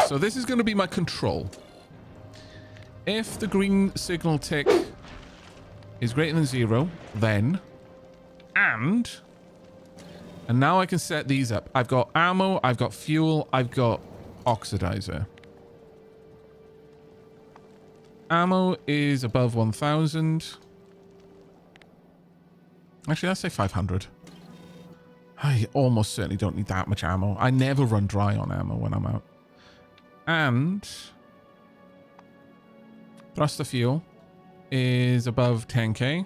So this is going to be my control. If the green signal tick is greater than 0, then... And now I can set these up. I've got ammo, I've got fuel, I've got oxidizer. Ammo is above 1,000. Actually, let's say 500. I almost certainly don't need that much ammo. I never run dry on ammo when I'm out. And thruster fuel is above 10k.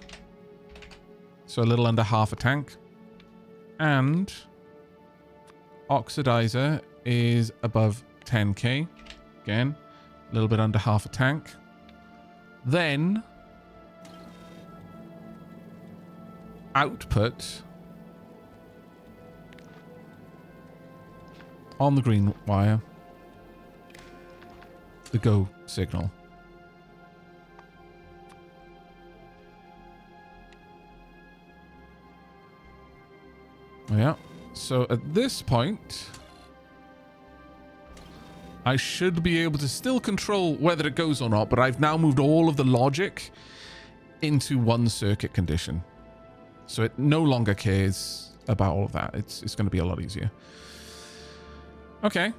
So a little under half a tank. And oxidizer is above 10k. Again, a little bit under half a tank. Then output on the green wire, the go signal. Yeah, so at this point, I should be able to still control whether it goes or not, but I've now moved all of the logic into one circuit condition. So it no longer cares about all of that. It's going to be a lot easier. Okay.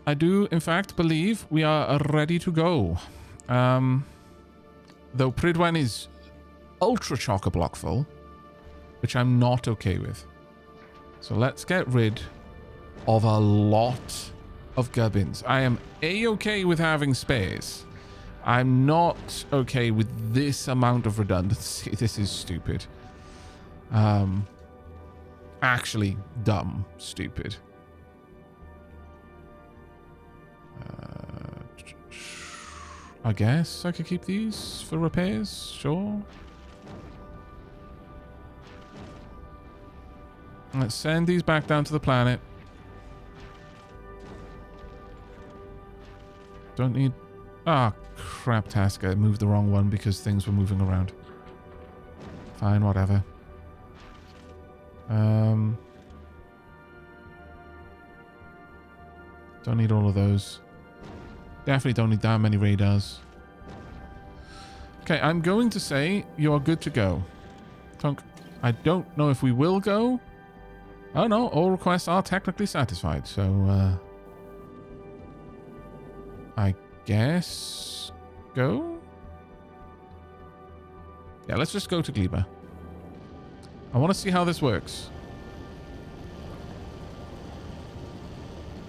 I do, in fact, believe we are ready to go. Though Pridwen is ultra chock-a-block full, which I'm not okay with. So let's get rid of a lot of gubbins. I am A-okay with having spares. I'm not okay with this amount of redundancy. This is stupid. Actually, dumb, stupid. I guess I could keep these for repairs, sure. Let's send these back down to the planet. Don't need... Ah, crap, Tasker. I moved the wrong one because things were moving around. Fine, whatever. Don't need all of those. Definitely don't need that many radars. Okay, I'm going to say you're good to go. Tonk, I don't know if we will go. Oh no, all requests are technically satisfied, so I guess go? Yeah, let's just go to Gleba. I want to see how this works.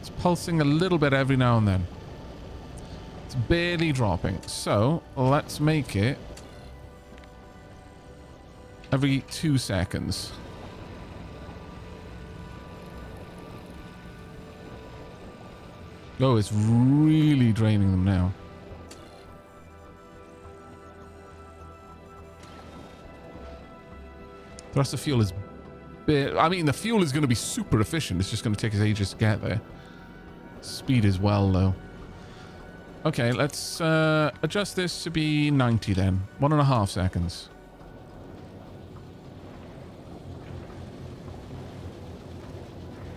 It's pulsing a little bit every now and then. It's barely dropping. So, let's make it every 2 seconds. Oh, it's really draining them now. Thruster fuel is I mean, the fuel is going to be super efficient. It's just going to take us ages to get there. Speed as well, though. Okay, let's adjust this to be 90 then. 1.5 seconds.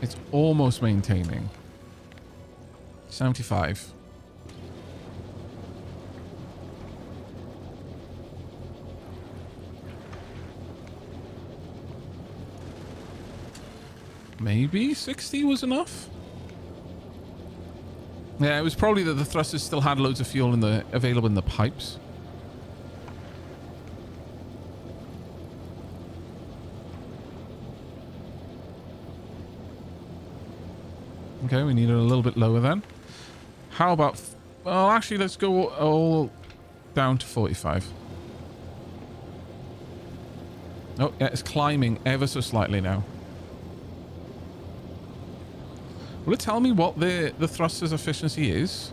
It's almost maintaining. 75. Maybe 60 was enough? Yeah, it was probably that the thrusters still had loads of fuel available in the pipes. Okay, we need it a little bit lower then. How about... Well, actually, let's go all down to 45. Oh, yeah, it's climbing ever so slightly now. Will it tell me what the thruster's efficiency is?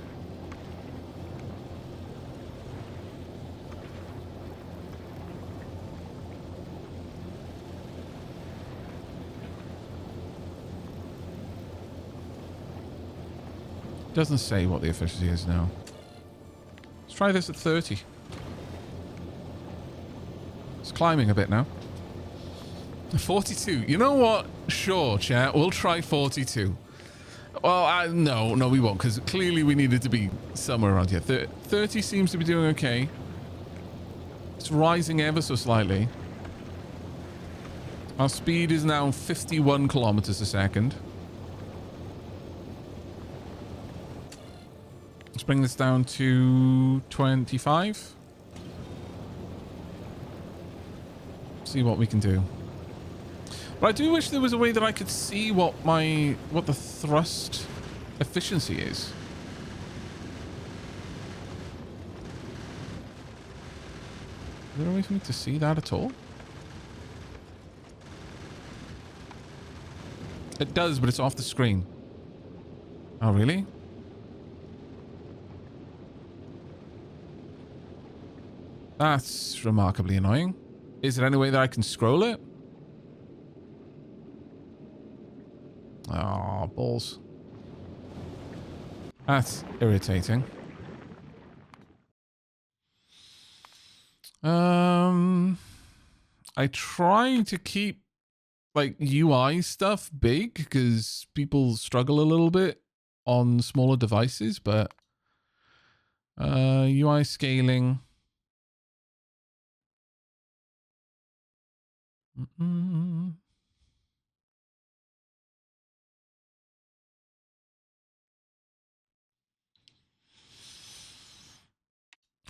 It doesn't say what the efficiency is now. Let's try this at 30. It's climbing a bit now. 42. You know what? Sure, chat. We'll try 42. Well, no, we won't, because clearly we needed to be somewhere around here. 30 seems to be doing okay. It's rising ever so slightly. Our speed is now 51 kilometers a second. Let's bring this down to 25. See what we can do. But I do wish there was a way that I could see what the thrust efficiency is. Is there a way for me to see that at all? It does, but it's off the screen. Oh, really? That's remarkably annoying. Is there any way that I can scroll it? Oh, balls. That's irritating. I try to keep like UI stuff big because people struggle a little bit on smaller devices, but UI scaling.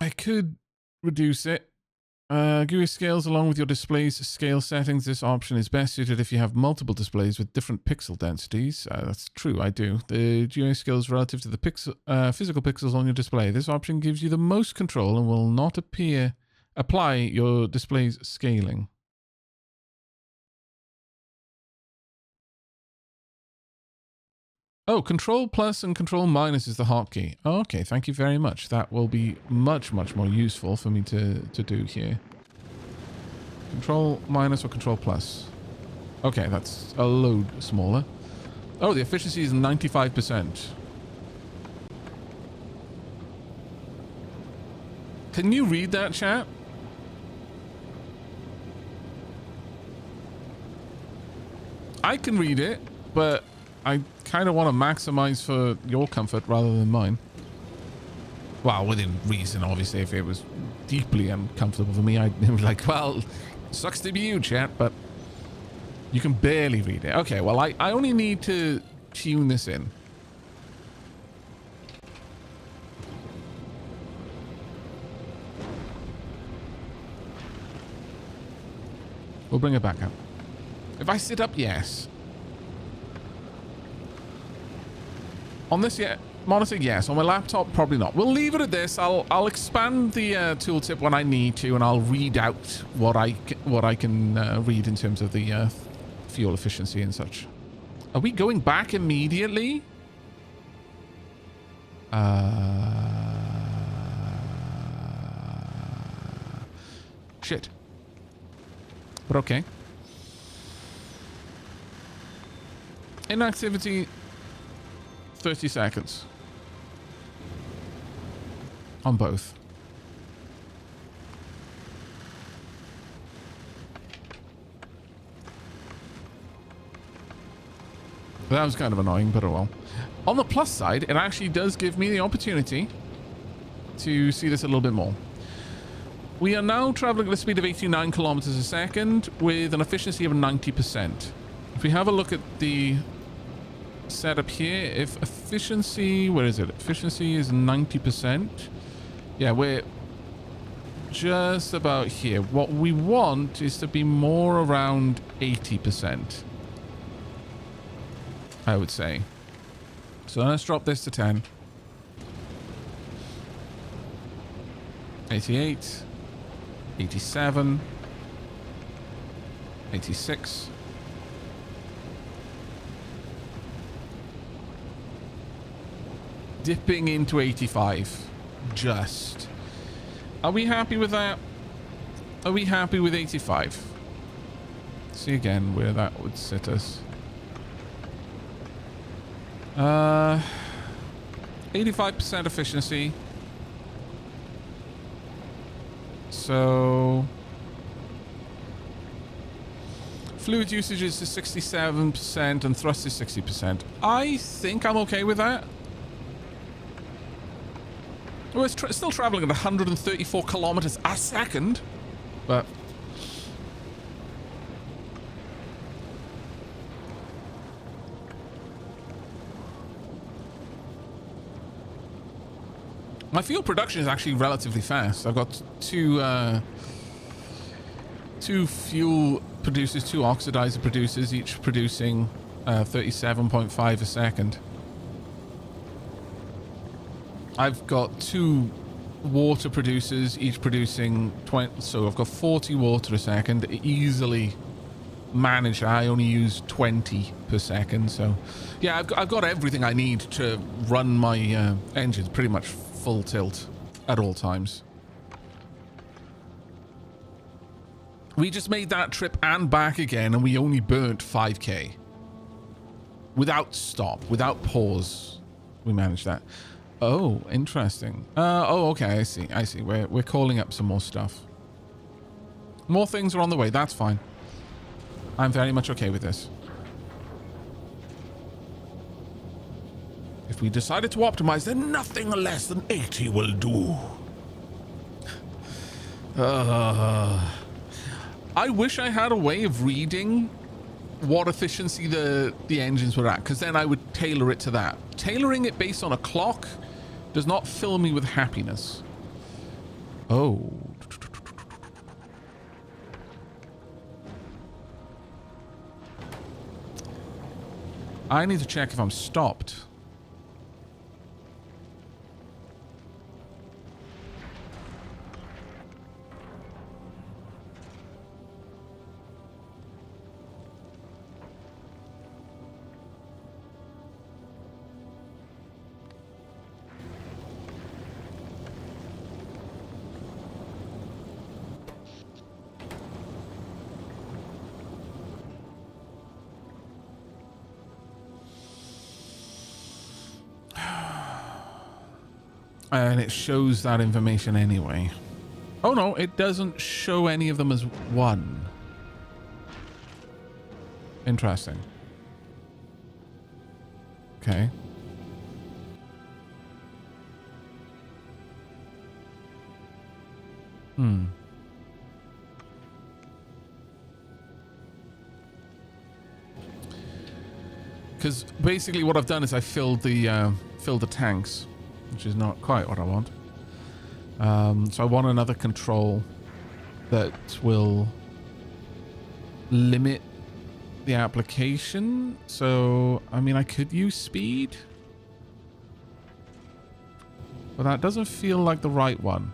I could reduce it. GUI scales along with your display's scale settings. This option is best suited if you have multiple displays with different pixel densities. That's true, I do. The GUI scales relative to the physical pixels on your display. This option gives you the most control and will not apply your display's scaling. Oh, Control Plus and Control Minus is the hotkey. Oh, okay, thank you very much. That will be much, much more useful for me to do here. Control Minus or Control Plus? Okay, that's a load smaller. Oh, the efficiency is 95%. Can you read that, chat? I can read it, but I kind of want to maximize for your comfort rather than mine. Well, within reason, obviously. If it was deeply uncomfortable for me, I'd be like, well, sucks to be you, chat, but you can barely read it. Okay, well, I only need to tune this in. We'll bring it back up. If I sit up, yes. On this monitor, yes. On my laptop, probably not. We'll leave it at this. I'll expand the tooltip when I need to, and I'll read out what I can read in terms of the fuel efficiency and such. Are we going back immediately? Shit. But okay. Inactivity. 30 seconds. On both. That was kind of annoying, but oh well. On the plus side, it actually does give me the opportunity to see this a little bit more. We are now traveling at a speed of 89 kilometers a second with an efficiency of 90%. If we have a look at the setup here, if efficiency, where is it? Efficiency is 90%. Yeah, we're just about here. What we want is to be more around 80%, I would say. So let's drop this to 10. 88, 87, 86. Dipping into 85. Just. Are we happy with that? Are we happy with 85? See again where that would sit us. 85% efficiency. So Fluid usage is 67% and thrust is 60%. I think I'm okay with that. We're still traveling at 134 kilometers a second, but my fuel production is actually relatively fast. I've got two fuel producers, two oxidizer producers, each producing 37.5 a second. I've got two water producers, each producing 20, so I've got 40 water a second. Easily managed. I only use 20 per second, so yeah, I've got everything I need to run my engines pretty much full tilt at all times. We just made that trip and back again, and we only burnt 5k. Without stop, without pause, we managed that. Oh, interesting. Oh, okay, I see. We're calling up some more stuff. More things are on the way, that's fine. I'm very much okay with this. If we decided to optimize, then nothing less than 80 will do. I wish I had a way of reading what efficiency the engines were at, because then I would tailor it to that. Tailoring it based on a clock does not fill me with happiness. Oh. I need to check if I'm stopped. And it shows that information anyway. Oh no, it doesn't show any of them as one. Interesting. Okay. Because basically what I've done is I filled the tanks, which is not quite what I want. So I want another control that will limit the application. So, I mean, I could use speed, but that doesn't feel like the right one.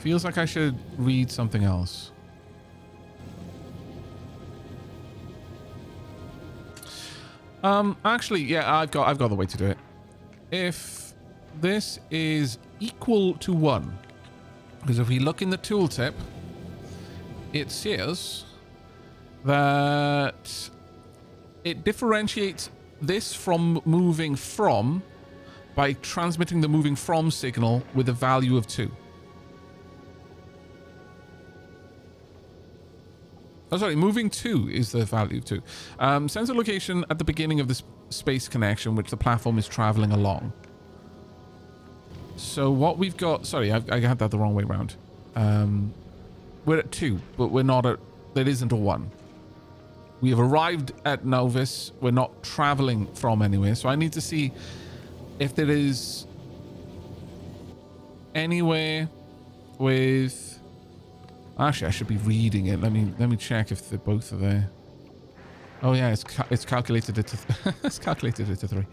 Feels like I should read something else. Actually, yeah, I've got the way to do it. If this is equal to 1, because if we look in the tooltip, it says that it differentiates this from moving from by transmitting the moving from signal with a value of 2. Oh, sorry, moving 2 is the value of 2. Sensor location at the beginning of the space connection, which the platform is traveling along. So what we've got... Sorry, I had that the wrong way around. We're at 2, but we're not at... There isn't a 1. We have arrived at Novus. We're not traveling from anywhere. So I need to see if there is anywhere with... Actually, I should be reading it. Let me check if they're both are there. Oh yeah, it's calculated it to it's calculated it to 3.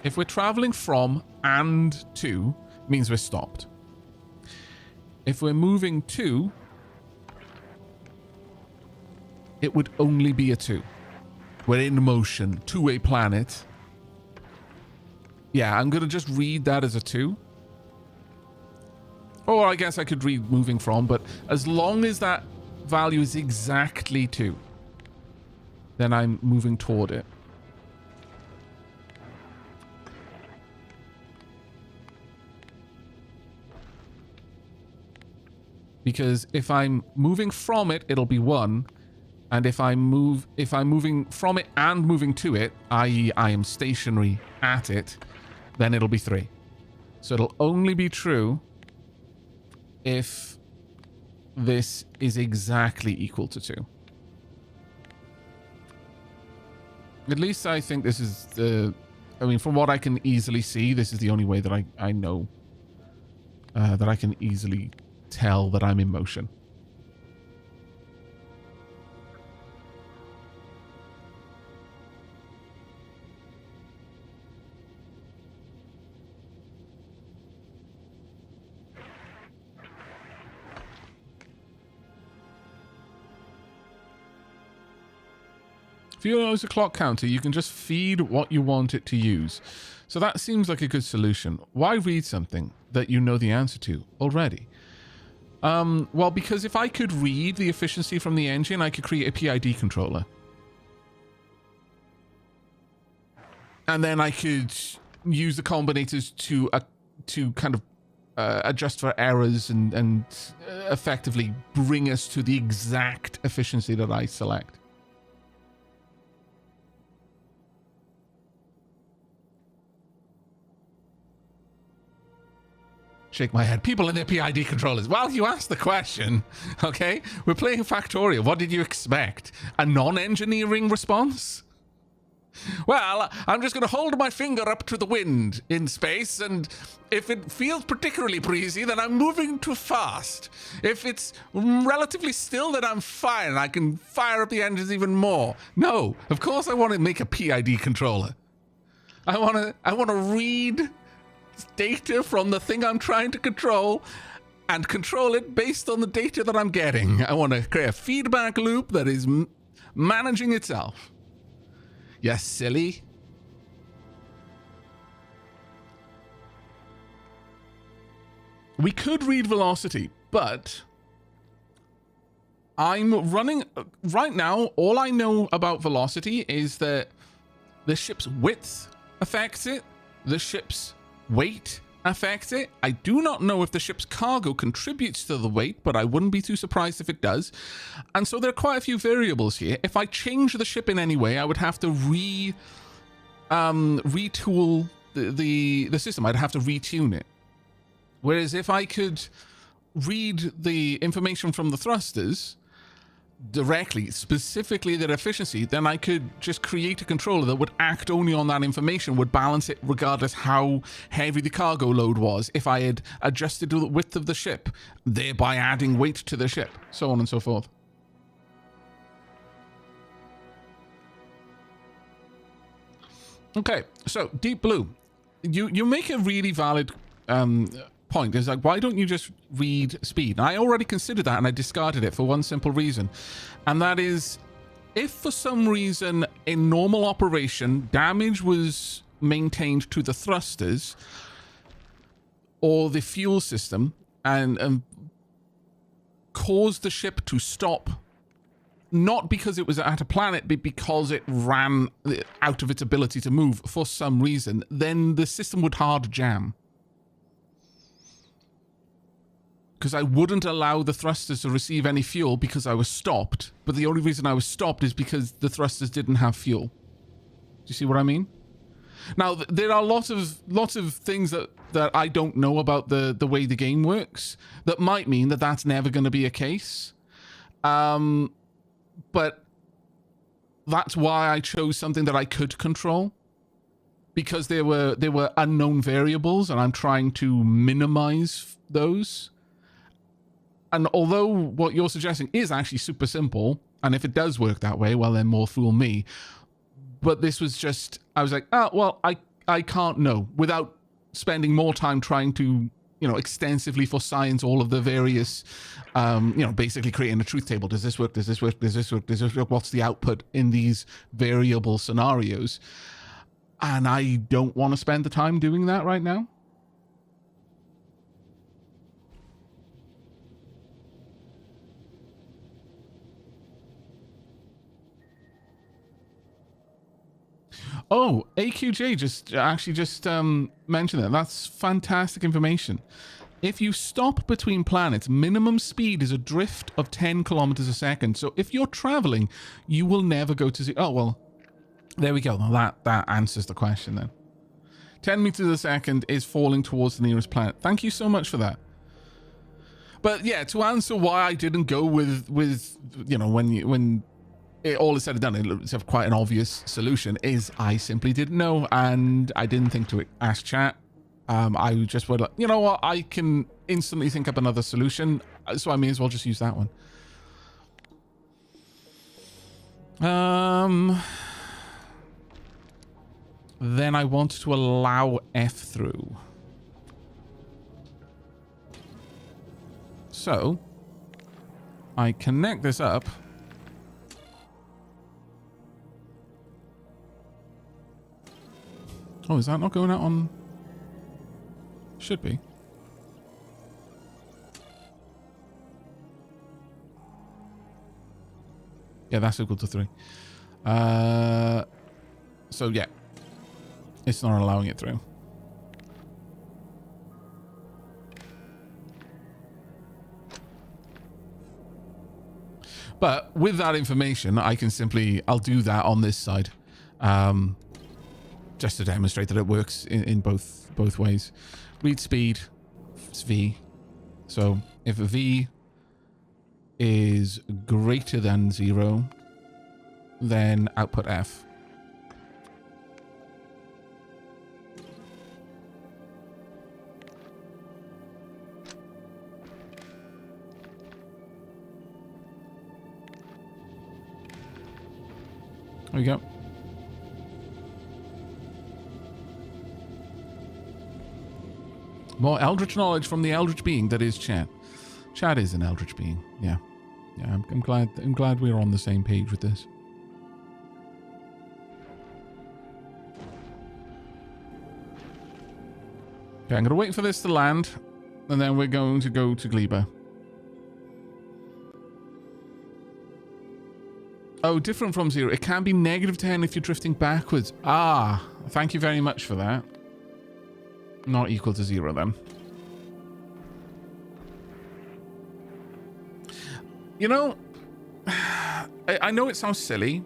If we're traveling from and to, means we're stopped. If we're moving to, it would only be a 2. We're in motion to a planet. Yeah, I'm going to just read that as a 2. Or I guess I could read moving from, but as long as that value is exactly 2, then I'm moving toward it. Because if I'm moving from it, it'll be 1. And if I'm moving from it and moving to it, i.e. I am stationary at it, then it'll be 3. So it'll only be true if this is exactly equal to 2. At least I think this is the... I mean, from what I can easily see, this is the only way that I know that I can easily tell that I'm in motion. If you use a clock counter, you can just feed what you want it to use. So that seems like a good solution. Why read something that you know the answer to already? Well, because if I could read the efficiency from the engine, I could create a PID controller. And then I could use the combinators to kind of adjust for errors and effectively bring us to the exact efficiency that I select. Shake my head. People in their PID controllers. Well, you asked the question, okay? We're playing Factorio. What did you expect? A non-engineering response? Well, I'm just going to hold my finger up to the wind in space, and if it feels particularly breezy, then I'm moving too fast. If it's relatively still, then I'm fine. I can fire up the engines even more. No, of course I want to make a PID controller. I want to read data from the thing I'm trying to control and control it based on the data that I'm getting. I want to create a feedback loop that is managing itself. Yes, silly. We could read velocity, but I'm running right now. All I know about velocity is that the ship's width affects it. The ship's weight affects it. I do not know if the ship's cargo contributes to the weight, but I wouldn't be too surprised if it does. And so there are quite a few variables here. If I change the ship in any way, I would have to retool the system. I'd have to retune it. Whereas if I could read the information from the thrusters directly, specifically their efficiency, then I could just create a controller that would act only on that information, would balance it regardless how heavy the cargo load was, if I had adjusted the width of the ship, thereby adding weight to the ship, so on and so forth. Okay, so Deep Blue, you make a really valid point. Is like, why don't you just read speed? And I already considered that and I discarded it for one simple reason, and that is, if for some reason in normal operation damage was maintained to the thrusters or the fuel system and caused the ship to stop, not because it was at a planet, but because it ran out of its ability to move for some reason, then the system would hard jam. Because I wouldn't allow the thrusters to receive any fuel because I was stopped. But the only reason I was stopped is because the thrusters didn't have fuel. Do you see what I mean? Now, there are lots of things that I don't know about the way the game works that might mean that that's never going to be a case. But that's why I chose something that I could control. Because there were unknown variables and I'm trying to minimize those. And although what you're suggesting is actually super simple, and if it does work that way, well, then more fool me. But this was just, I was like, oh, well, I can't know without spending more time trying to extensively for science, all of the various, basically creating a truth table. Does this work? Does this work? Does this work? Does this work? What's the output in these variable scenarios? And I don't want to spend the time doing that right now. Oh, AQJ just mentioned that. That's fantastic information. If you stop between planets, minimum speed is a drift of 10 kilometers a second. So if you're traveling, you will never go to zero. Oh, well, there we go. That answers the question then. 10 meters a second is falling towards the nearest planet. Thank you so much for that. But yeah, to answer why I didn't go with when it all is said and done, it's quite an obvious solution, is I simply didn't know, and I didn't think to ask chat. I just would, you know what, I can instantly think up another solution, so I may as well just use that one. Then I want to allow F through. So I connect this up. Oh, is that not going out on? Should be. Yeah, that's equal to 3. So yeah, it's not allowing it through. But with that information, I can simply, I'll do that on this side. Just to demonstrate that it works in both ways. Read speed, it's V. So if V is greater than 0, then output F. There we go. More eldritch knowledge from the eldritch being that is Chad. Chad is an eldritch being. Yeah. I'm glad we're on the same page with this. Okay, I'm going to wait for this to land, and then we're going to go to Gleba. Oh, different from 0. It can be -10 if you're drifting backwards. Ah, thank you very much for that. Not equal to 0 then. You know, I know it sounds silly.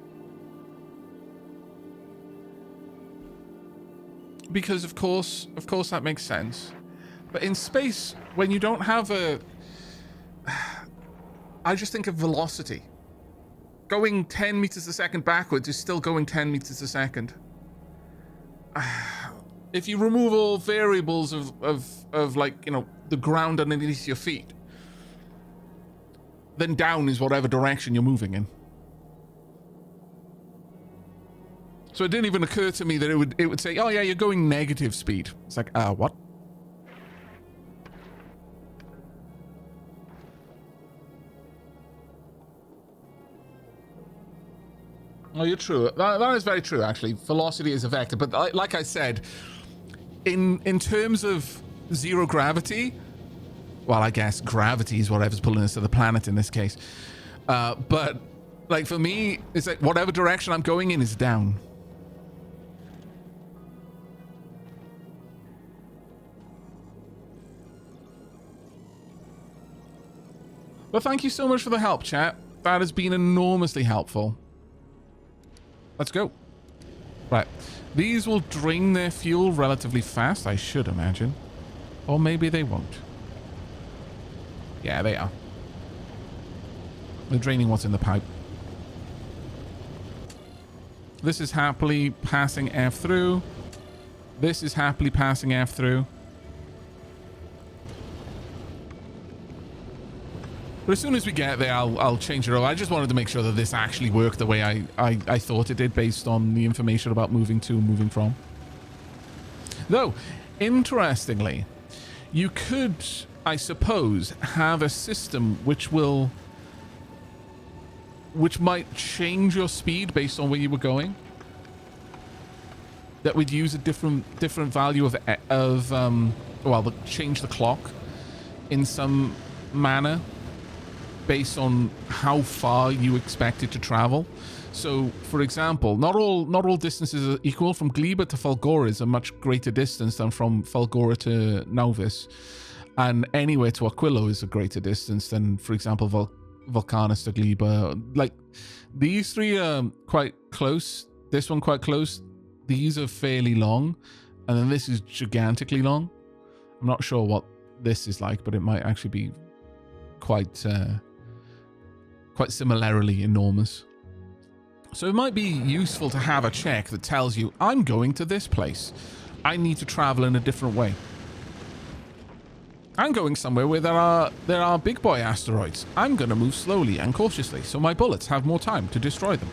Because of course that makes sense. But in space, when you don't have a... I just think of velocity. Going 10 meters a second backwards is still going 10 meters a second. If you remove all variables of like, the ground underneath your feet, then down is whatever direction you're moving in. So it didn't even occur to me that it would say, oh yeah, you're going negative speed. It's like, what? Oh, you're true. That is very true, actually. Velocity is a vector. But like I said, in terms of zero gravity, well, I guess gravity is whatever's pulling us to the planet in this case. But, like, for me, it's like whatever direction I'm going in is down. But thank you so much for the help, chat. That has been enormously helpful. Let's go. Right. These will drain their fuel relatively fast, I should imagine. Or maybe they won't. Yeah, they are. They're draining what's in the pipe. This is happily passing F through. This is happily passing F through. But as soon as we get there, I'll change it over. I just wanted to make sure that this actually worked the way I thought it did based on the information about moving to and moving from. Though, interestingly, You could, I suppose, have a system which might change your speed based on where you were going. That would use a different value well, change the clock in some manner based on how far you expect it to travel. So, for example, not all distances are equal. From Gleba to Falgora is a much greater distance than from Falgora to Nauvis, and anywhere to Aquilo is a greater distance than, for example, Vulcanus to Gleba. Like, these three are quite close. This one quite close. These are fairly long, and then this is gigantically long. I'm not sure what this is like, but it might actually be quite similarly enormous. So it might be useful to have a check that tells you, I'm going to this place. I need to travel in a different way. I'm going somewhere where there are big boy asteroids. I'm going to move slowly and cautiously, so my bullets have more time to destroy them.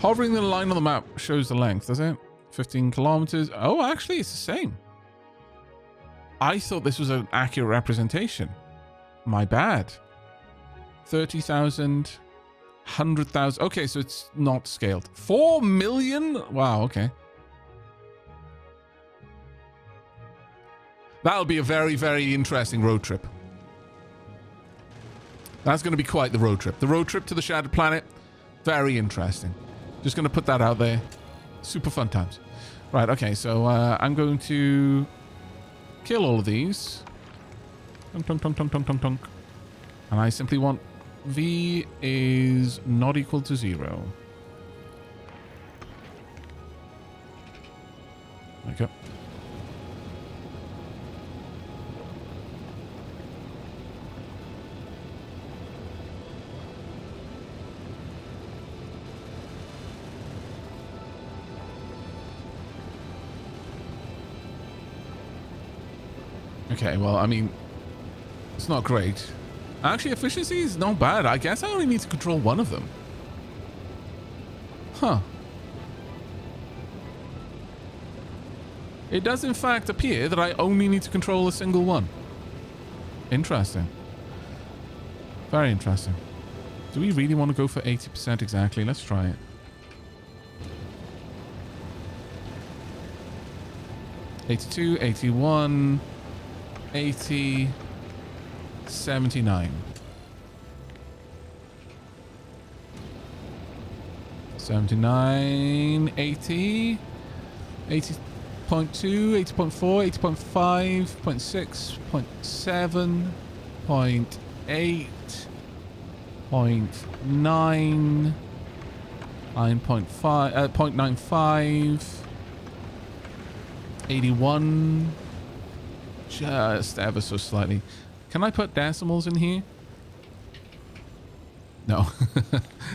Hovering the line on the map shows the length, does it? 15 kilometers. Oh, actually, it's the same. I thought this was an accurate representation. My bad. 30,000, 100,000. Okay, so it's not scaled. 4 million? Wow, okay. That'll be a very, very interesting road trip. That's going to be quite the road trip. The road trip to the Shattered Planet, very interesting. Just going to put that out there. Super fun times. Right, okay, so I'm going to kill all of these. Tunk, tunk, tunk, tunk, tunk, tunk, tunk. And I simply want V is not equal to 0. Okay. Okay, well, I mean, it's not great. Actually, efficiency is not bad. I guess I only need to control one of them. Huh. It does, in fact, appear that I only need to control a single one. Interesting. Very interesting. Do we really want to go for 80% exactly? Let's try it. $82, $81... 80, 79. 79, 80, 80.2, 80.4, 80.5, 0.6, 0.7, 0.8, 0.9, 9.5, 0.95, 81. Just ever so slightly. Can I put decimals in here? No.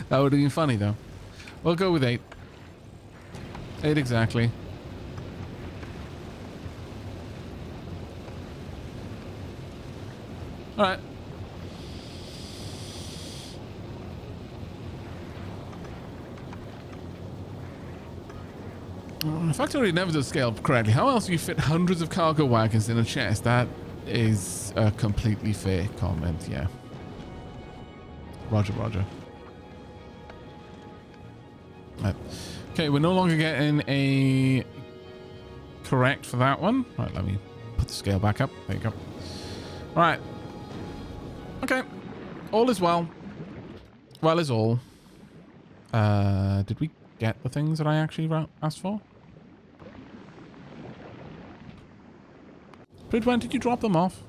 That would have been funny, though. We'll go with 8. 8 exactly. Alright. Factorio never does scale correctly. How else do you fit hundreds of cargo wagons in a chest? That is a completely fair comment, yeah. Roger, roger. Right. Okay, we're no longer getting a correct for that one. Right, let me put the scale back up. There you go. Right. Okay. All is well. Well is all. Did we get the things that I actually asked for? Bridge, when did you drop them off?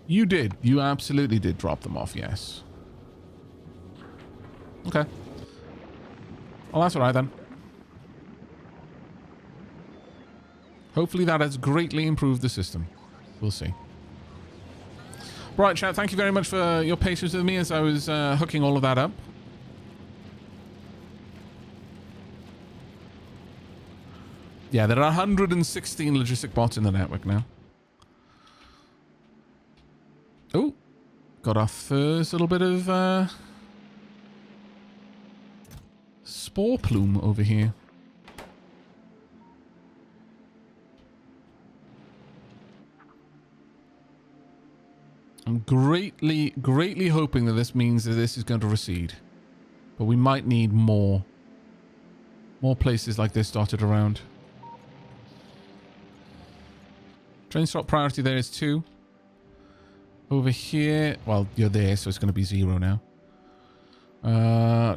You did. You absolutely did drop them off, yes. Okay. Well, that's alright then. Hopefully that has greatly improved the system. We'll see. Right, chat, thank you very much for your patience with me as I was hooking all of that up. Yeah, there are 116 logistic bots in the network now. Oh, got our first little bit of spore plume over here. I'm greatly hoping that this means that this is going to recede. But we might need more places like this dotted around. Train stop priority there is 2. Over here, well, you're there, so it's going to be 0 now.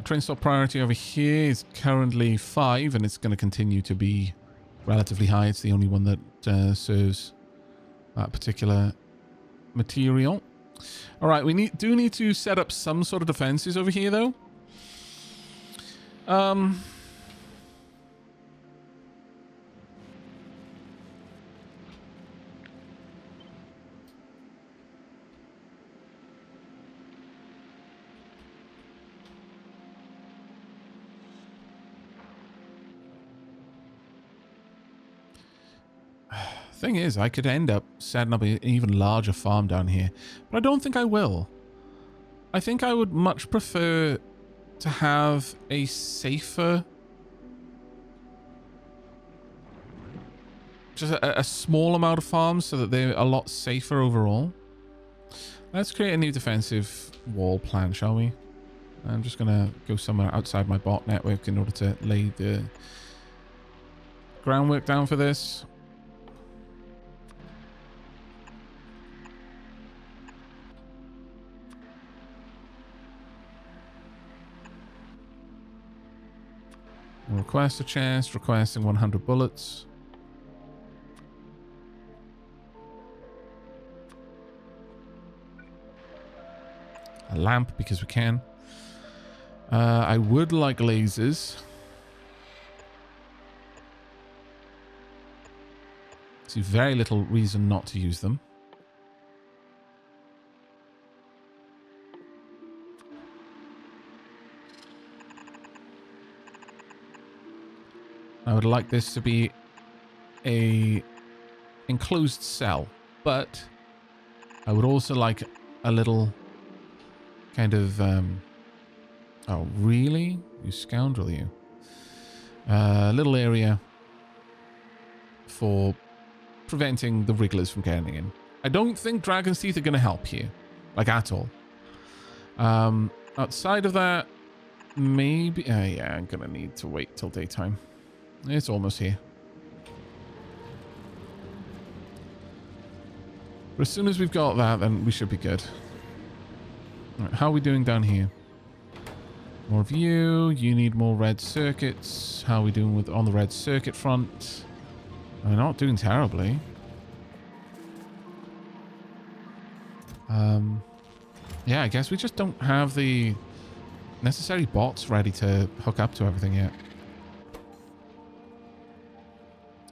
Train stop priority over here is currently 5, and it's going to continue to be relatively high. It's the only one that serves that particular material. All right, we do need to set up some sort of defenses over here, though. Thing is, I could end up setting up an even larger farm down here, but I don't think I will. I think I would much prefer to have a safer, just a small amount of farms so that they're a lot safer overall. Let's create a new defensive wall plan, shall we? I'm just going to go somewhere outside my bot network in order to lay the groundwork down for this. Request a chest, requesting 100 bullets. A lamp because we can. I would like lasers. See very little reason not to use them. I would like this to be a enclosed cell, but I would also like a little kind of oh really, you scoundrel, you. Little area for preventing the wrigglers from getting in. I don't think dragon's teeth are going to help here, like at all. Outside of that, maybe yeah, I'm gonna need to wait till daytime. It's almost here. But as soon as we've got that, then we should be good. Right, how are we doing down here? More of you. You need more red circuits. How are we doing with on the red circuit front? We're not doing terribly. Yeah, I guess we just don't have the necessary bots ready to hook up to everything yet.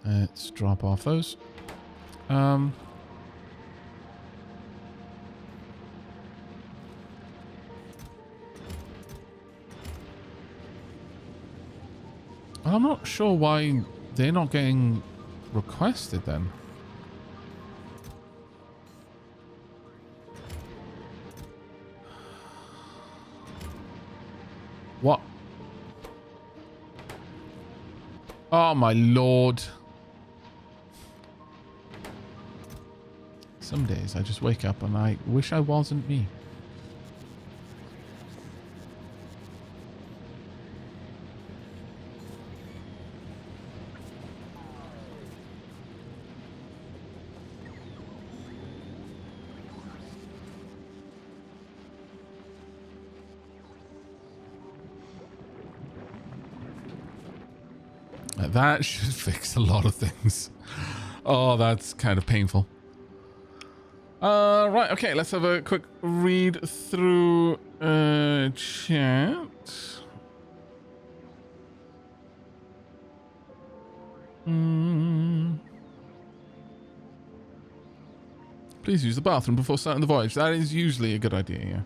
Let's drop off those. I'm not sure why they're not getting requested then. What? Oh my lord. Some days I just wake up and I wish I wasn't me. That should fix a lot of things. Oh, that's kind of painful. Right, okay, let's have a quick read through chat. Please use the bathroom before starting the voyage. That is usually a good idea, yeah.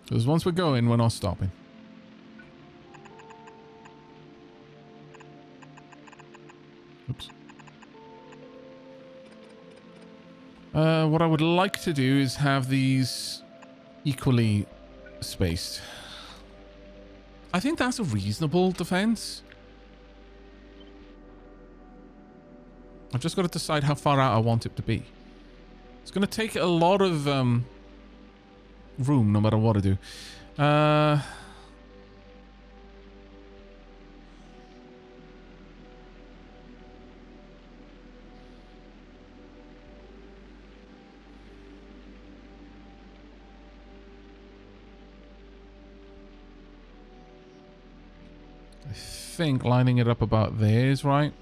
Because once we're going, we're not stopping. Oops. What I would like to do is have these equally spaced. I think that's a reasonable defense. I've just got to decide how far out I want it to be. It's going to take a lot of room no matter what I do. I think lining it up about there is right.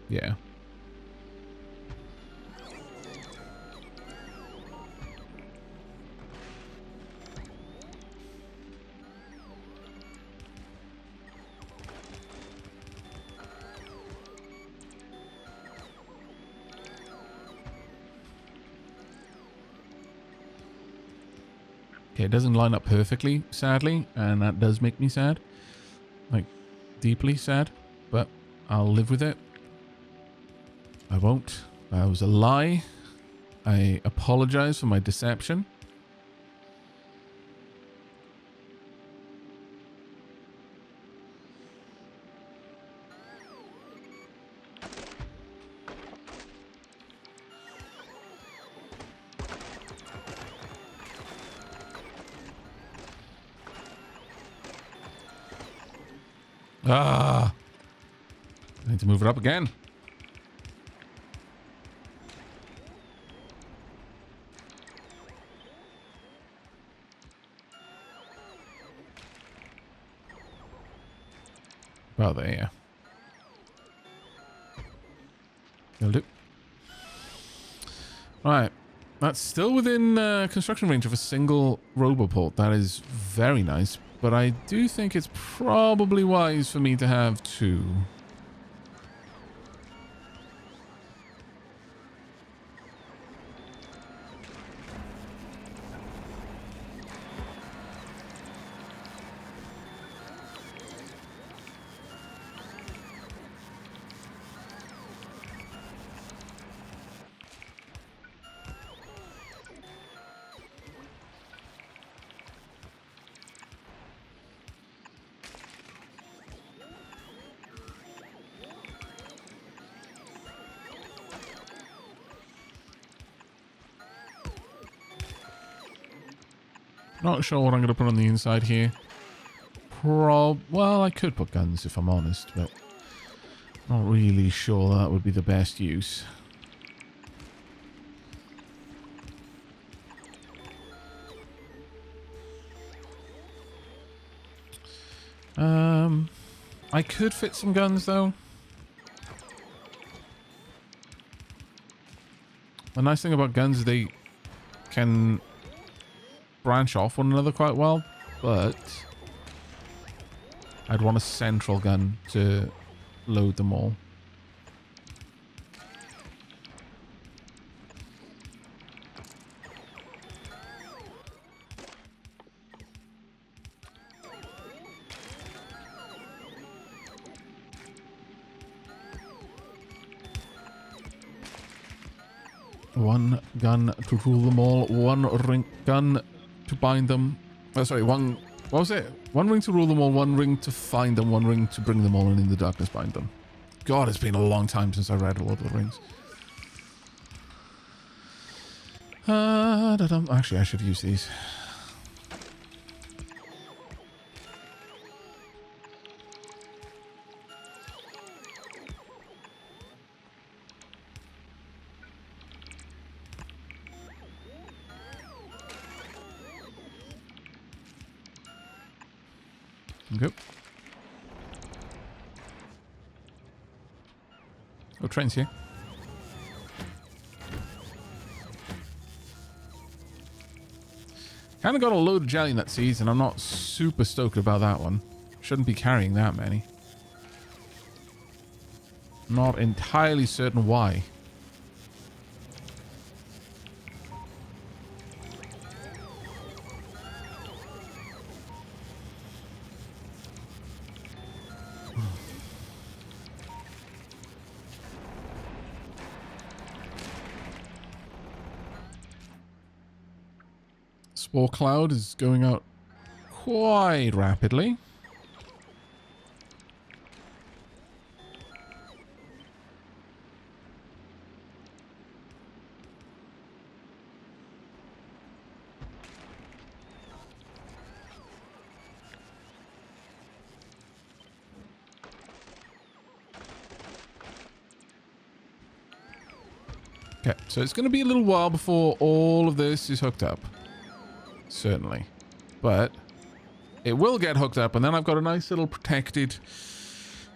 Yeah. Okay, it doesn't line up perfectly, sadly, and that does make me sad. Like, deeply sad, but I'll live with it. I won't. That was a lie. I apologize for my deception. Ah! I need to move it up again. Well, there, yeah. That'll do. Right. That's still within construction range of a single roboport. That is very nice. But I do think it's probably wise for me to have two. Not sure what I'm going to put on the inside here. Well, I could put guns if I'm honest, but not really sure that would be the best use. I could fit some guns though. The nice thing about guns is they can branch off one another quite well, but I'd want a central gun to load them all. One gun to rule them all, one ring gun to bind them. Oh, sorry, one... What was it? One ring to rule them all, one ring to find them, one ring to bring them all, and in the darkness bind them. God, it's been a long time since I read Lord of the Rings. Actually, I should use these. Okay. Oh, train's here. Kind of got a load of jelly nut seeds, and I'm not super stoked about that one. Shouldn't be carrying that many. Not entirely certain why. Spore cloud is going out quite rapidly. Okay, so it's going to be a little while before all of this is hooked up. Certainly. But it will get hooked up, and then I've got a nice little protected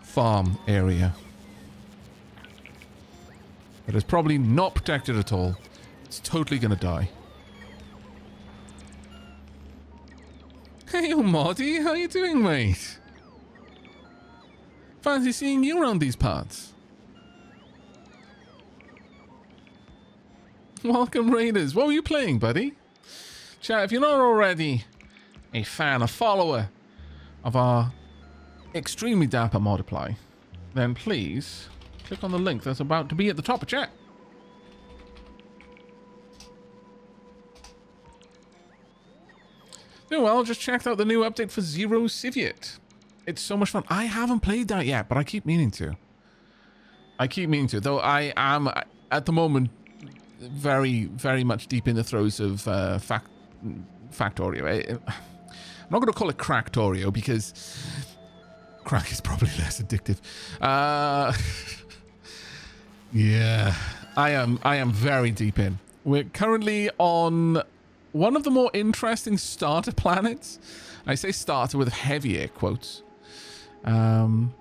farm area. But it's probably not protected at all. It's totally going to die. Hey, Marty, how you doing, mate? Fancy seeing you around these parts. Welcome, Raiders. What were you playing, buddy? Chat, if you're not already a fan, a follower of our extremely dapper Modiply, then please click on the link that's about to be at the top of chat. Oh, well, just checked out the new update for Zero Soviet. It's so much fun. I haven't played that yet, but I keep meaning to. Though I am, at the moment, very, very much deep in the throes of Factorio. I'm not going to call it Cracktorio because crack is probably less addictive. Yeah, I am very deep in. We're currently on one of the more interesting starter planets. I say starter with heavy air quotes. It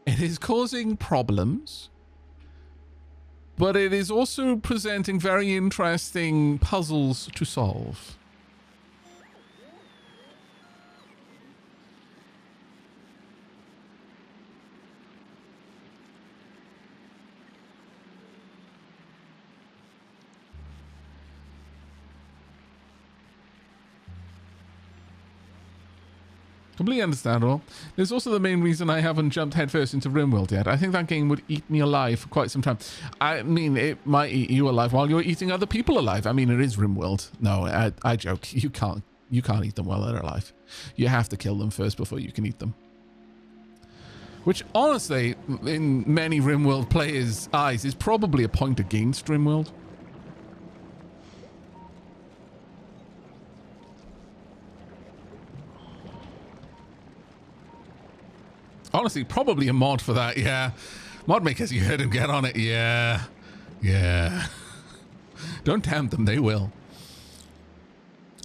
is causing problems, but it is also presenting very interesting puzzles to solve. Completely understandable. There's also the main reason I haven't jumped headfirst into RimWorld yet. I think that game would eat me alive for quite some time. I mean, it might eat you alive while you're eating other people alive. I mean, it is RimWorld. No, I joke. You can't eat them while they're alive. You have to kill them first before you can eat them. Which, honestly, in many RimWorld players' eyes, is probably a point against RimWorld. Honestly, probably a mod for that, yeah. Mod makers, you heard him get on it, yeah. Yeah. Don't tempt them, they will.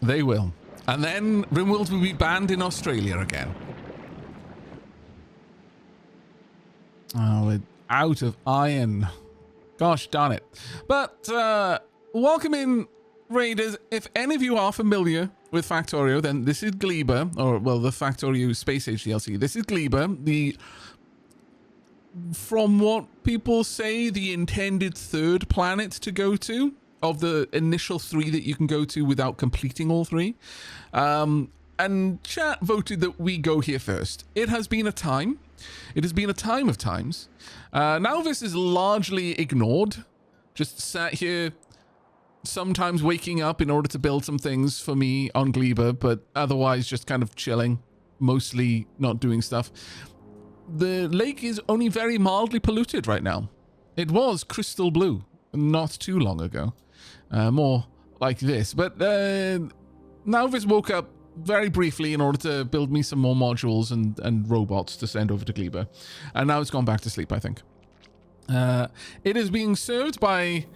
They will. And then RimWorld will be banned in Australia again. Oh, we're out of iron. Gosh darn it. But, welcome in, Raiders. If any of you are familiar with Factorio, then this is Gleber, or, well, the Factorio Space Age DLC. This is Gleber, from what people say, the intended third planet to go to, of the initial 3 that you can go to without completing all 3. And chat voted that we go here first. It has been a time. It has been a time of times. Now this is largely ignored. Just sat here, sometimes waking up in order to build some things for me on Gleber, but otherwise just kind of chilling, mostly not doing stuff. The lake is only very mildly polluted right now. It was crystal blue not too long ago. More like this. But now this woke up very briefly in order to build me some more modules and robots to send over to Gleber. And now it's gone back to sleep, I think. It is being served by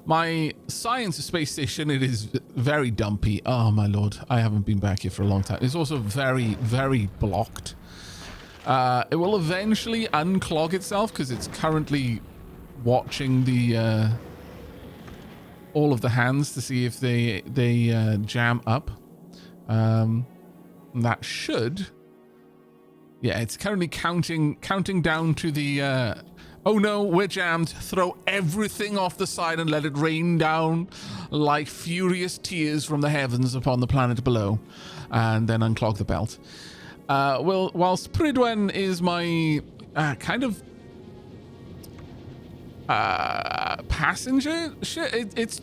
my science space station. It is very dumpy. Oh, my lord. I haven't been back here for a long time. It's also very, very blocked. It will eventually unclog itself because it's currently watching the all of the hands to see if they jam up. That should... Yeah, it's currently counting down to the... oh no, we're jammed. Throw everything off the side and let it rain down like furious tears from the heavens upon the planet below. And then unclog the belt. Well, whilst Pridwen is my kind of passenger ship, it's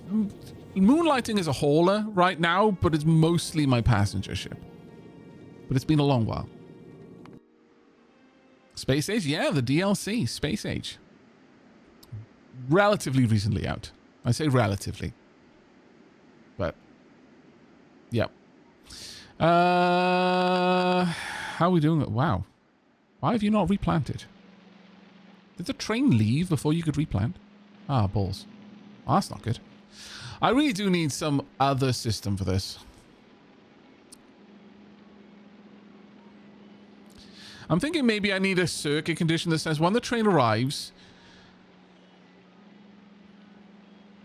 moonlighting as a hauler right now, but it's mostly my passenger ship. But it's been a long while. Space Age? Yeah, the DLC, Space Age. Relatively recently out. I say relatively. But, yep. How are we doing? Wow. Why have you not replanted? Did the train leave before you could replant? Ah, balls. Oh, that's not good. I really do need some other system for this. I'm thinking maybe I need a circuit condition that says when the train arrives,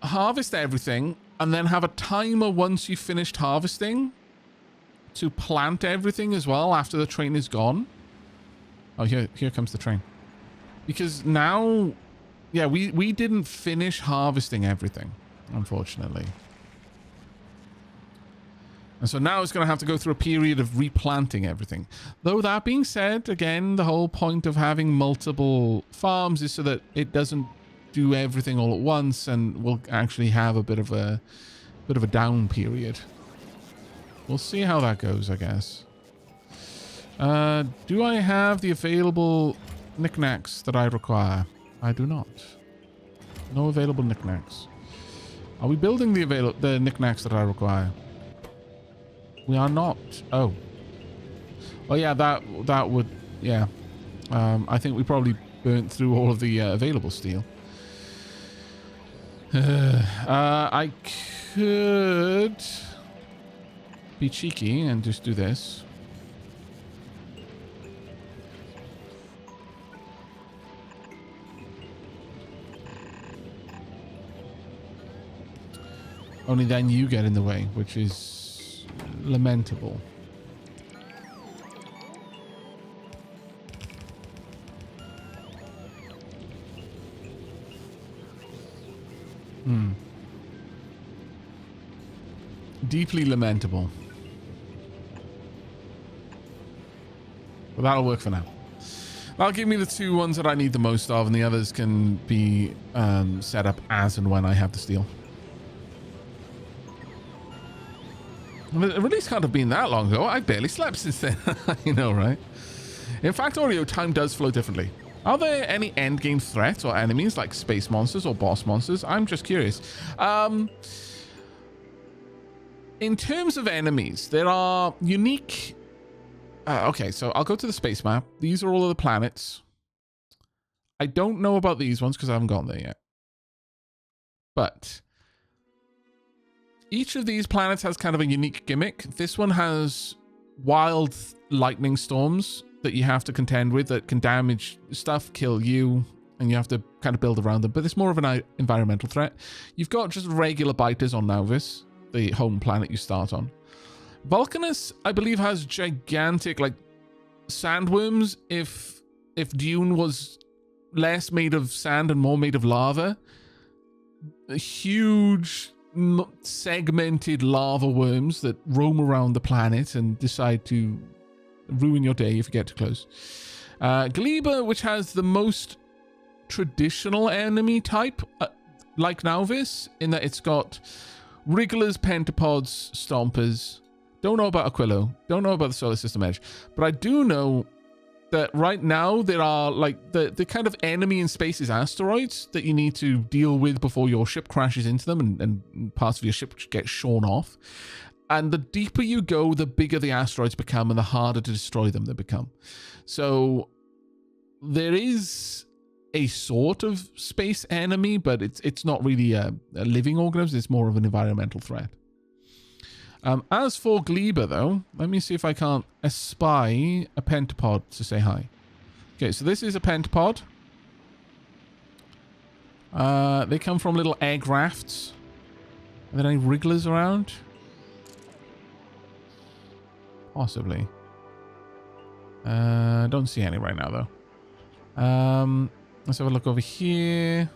harvest everything, and then have a timer once you've finished harvesting to plant everything as well after the train is gone. Oh, here comes the train. Because now, yeah, we didn't finish harvesting everything, unfortunately. And so now it's going to have to go through a period of replanting everything. Though that being said, again, the whole point of having multiple farms is so that it doesn't do everything all at once, and we'll actually have a bit of a down period. We'll see how that goes, I guess. Do I have the available knickknacks that I require? I do not. No available knickknacks. Are we building the knickknacks that I require? We are not. Oh. Oh yeah, that would, yeah. I think we probably burnt through all of the available steel. I could be cheeky and just do this. Only then you get in the way, which is lamentable. Deeply lamentable. But that'll work for now. That'll give me the two ones that I need the most of, and the others can be set up as and when I have the steel. The release can't have been that long ago. I barely slept since then. You know, right? In Factorio, time does flow differently. Are there any endgame threats or enemies like space monsters or boss monsters? I'm just curious. In terms of enemies, there are unique... okay, so I'll go to the space map. These are all of the planets. I don't know about these ones because I haven't gone there yet. But... each of these planets has kind of a unique gimmick. This one has wild lightning storms that you have to contend with that can damage stuff, kill you, and you have to kind of build around them. But it's more of an environmental threat. You've got just regular biters on Nauvis, the home planet you start on. Vulcanus, I believe, has gigantic, like, sandworms. If Dune was less made of sand and more made of lava, huge... segmented lava worms that roam around the planet and decide to ruin your day if you get too close. Gleba, which has the most traditional enemy type, like Nauvis, in that it's got wrigglers, pentapods, stompers. Don't know about Aquilo. Don't know about the Solar System Edge. But I do know that right now there are like the kind of enemy in space is asteroids that you need to deal with before your ship crashes into them and parts of your ship get shorn off. And the deeper you go, the bigger the asteroids become and the harder to destroy them they become. So there is a sort of space enemy, but it's not really a living organism. It's more of an environmental threat. As for Gleba, though, let me see if I can't espy a pentapod to say hi. Okay, so this is a pentapod. They come from little egg rafts. Are there any wrigglers around? Possibly. Don't see any right now, though. Let's have a look over here.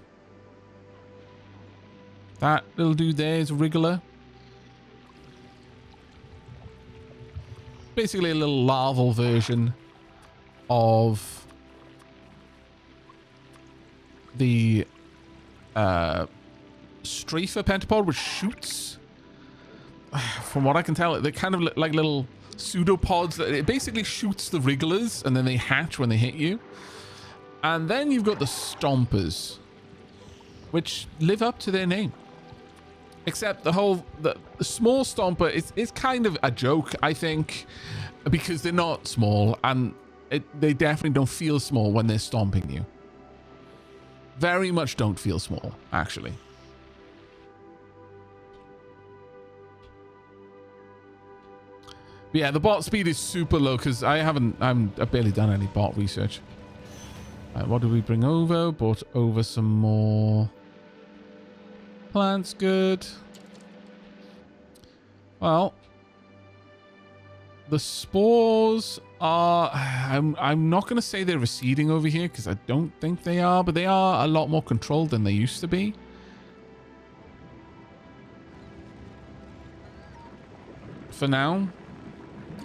That little dude there is a wriggler. Basically a little larval version of the Strafer pentapod, which shoots. From what I can tell, they're kind of like little pseudopods. It basically shoots the wrigglers, and then they hatch when they hit you. And then you've got the stompers, which live up to their name. Except the small stomper is kind of a joke, I think, because they're not small, and they definitely don't feel small when they're stomping you. Very much don't feel small, actually. But yeah, the bot speed is super low because I've barely done any bot research. What did we bring over? Brought over some more plants. Good. Well, the spores are... I'm not going to say they're receding over here because I don't think they are, but they are a lot more controlled than they used to be. For now,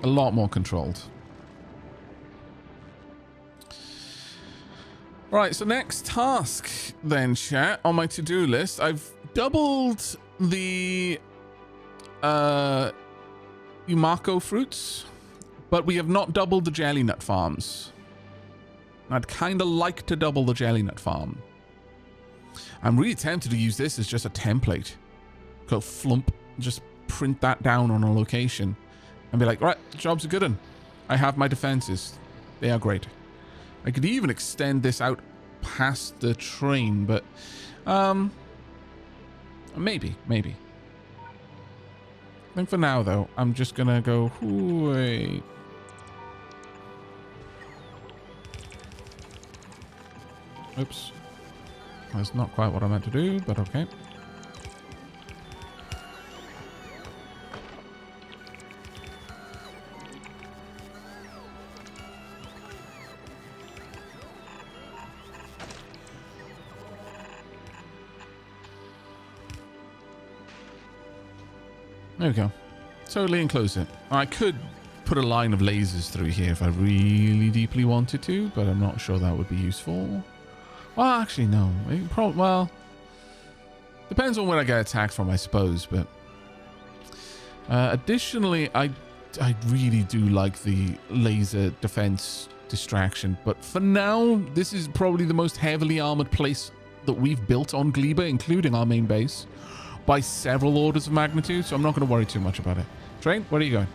a lot more controlled. Right, so next task then, chat, on my to-do list. I've doubled the Umako fruits, but we have not doubled the jelly nut farms. I'd kind of like to double the jelly nut farm. I'm really tempted to use this as just a template. Go flump, just print that down on a location and be like, right, the job's a good one. I have my defenses. They are great. I could even extend this out past the train, but maybe. I think for now, though, I'm just gonna go, wait. Oops. That's not quite what I meant to do, but okay. There we go. Totally enclose it. I could put a line of lasers through here if I really deeply wanted to, but I'm not sure that would be useful. Well, actually, no. Well, depends on where I get attacked from, I suppose, but... additionally, I really do like the laser defense distraction, but for now, this is probably the most heavily armored place that we've built on Gleba, including our main base, by several orders of magnitude, so I'm not going to worry too much about it. Train, where are you going?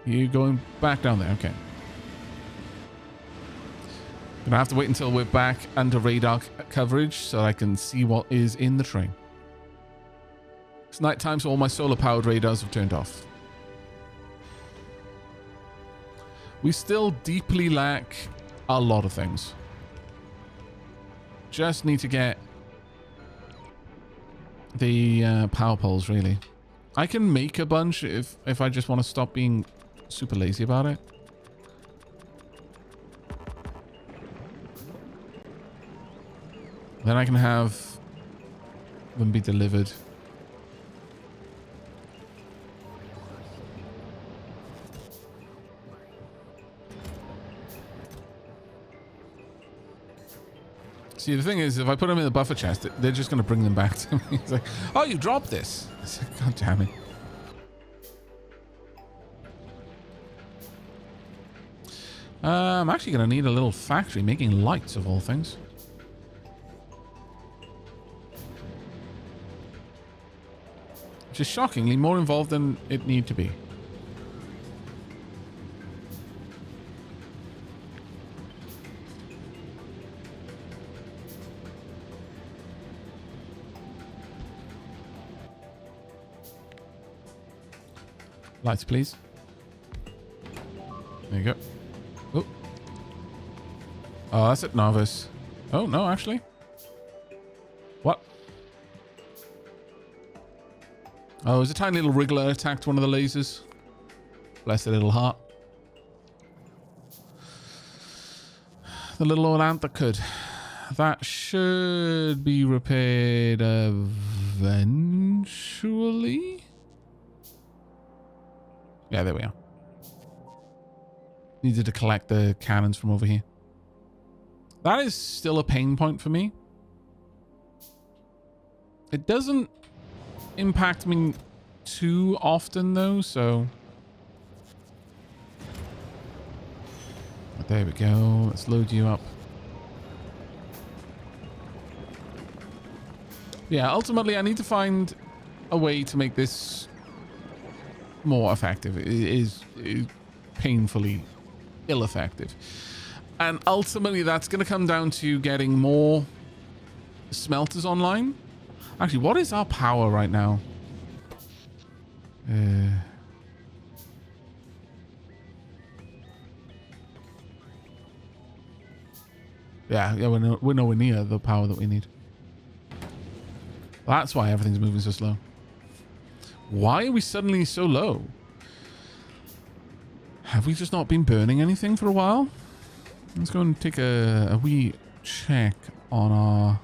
You going back down there? Okay. Gonna have to wait until we're back under radar coverage so I can see what is in the train. It's nighttime, so all my solar-powered radars have turned off. We still deeply lack a lot of things. Just need to get the power poles, really. I can make a bunch if I just want to stop being super lazy about it. Then I can have them be delivered. See, the thing is, if I put them in the buffer chest, they're just going to bring them back to me. It's like, oh, you dropped this. It's like, God damn it. I'm actually going to need a little factory making lights, of all things. Which is shockingly more involved than it need to be. Lights, please. There you go. Oh. Oh, that's it, Novice. Oh, no, actually. What? Oh, it was a tiny little wriggler attacked one of the lasers. Bless the little heart. The little old ant that could. That should be repaired eventually. Yeah, there we are. Needed to collect the cannons from over here. That is still a pain point for me. It doesn't impact me too often though, so... There we go. Let's load you up. Yeah, ultimately I need to find a way to make this more effective. It is painfully ill-effective. And ultimately that's going to come down to getting more smelters online. Actually, what is our power right now? Yeah, we're nowhere near the power that we need. That's why everything's moving so slow. Why are we suddenly so low? Have we just not been burning anything for a while? Let's go and take a wee check on our...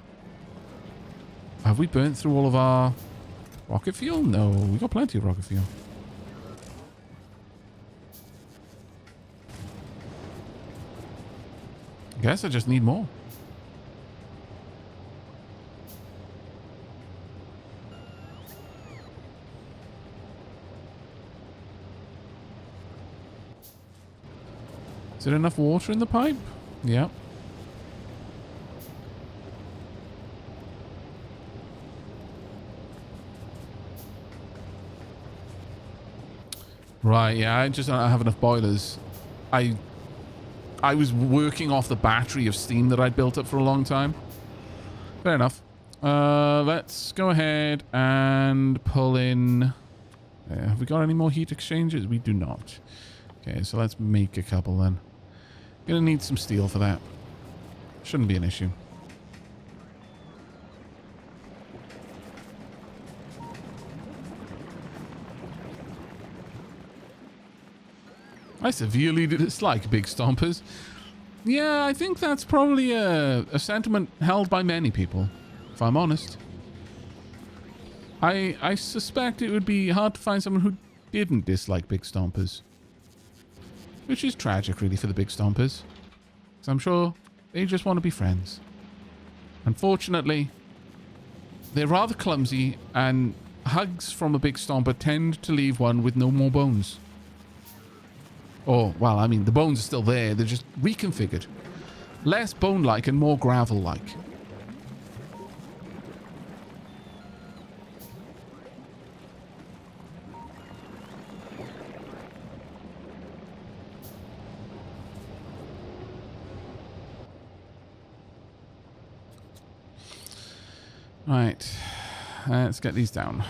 Have we burnt through all of our rocket fuel? No, we got plenty of rocket fuel. I guess I just need more. Is there enough water in the pipe? Yep. Right, yeah, I just don't have enough boilers. I was working off the battery of steam that I'd built up for a long time. Fair enough. Let's go ahead and pull in... have we got any more heat exchangers? We do not. Okay, so let's make a couple then. Gonna need some steel for that. Shouldn't be an issue. I severely dislike big stompers. Yeah, I think that's probably a sentiment held by many people, if I'm honest. I suspect it would be hard to find someone who didn't dislike big stompers. Which is tragic, really, for the big stompers. Because I'm sure they just want to be friends. Unfortunately, they're rather clumsy, and hugs from a big stomper tend to leave one with no more bones. Or, well, I mean, the bones are still there. They're just reconfigured. Less bone-like and more gravel-like. Right. Let's get these down.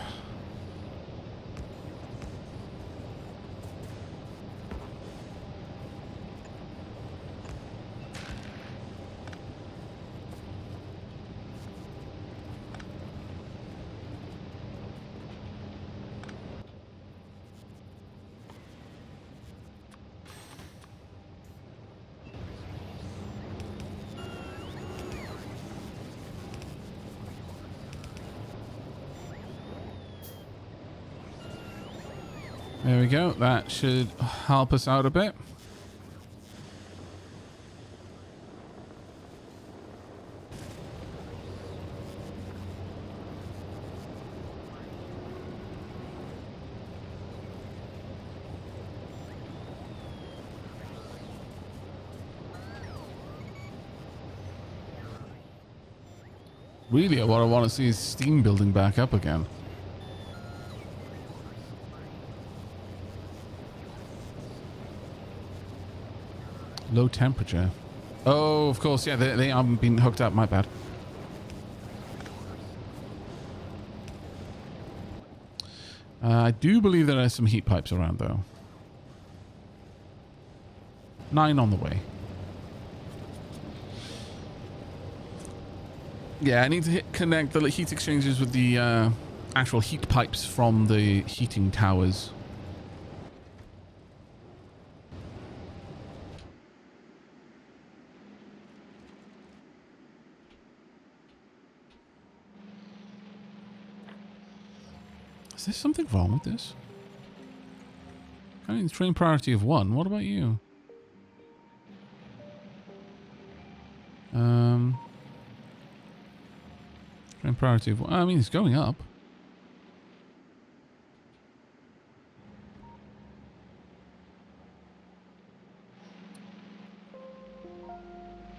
There we go. That should help us out a bit. Really, what I want to see is steam building back up again. Low temperature. Oh, of course, yeah, they haven't been hooked up, my bad. I do believe there are some heat pipes around, though. 9 on the way. Yeah, I need to connect the heat exchangers with the actual heat pipes from the heating towers. Is there something wrong with this? I mean, train priority of 1. What about you? Train priority of... I mean, it's going up.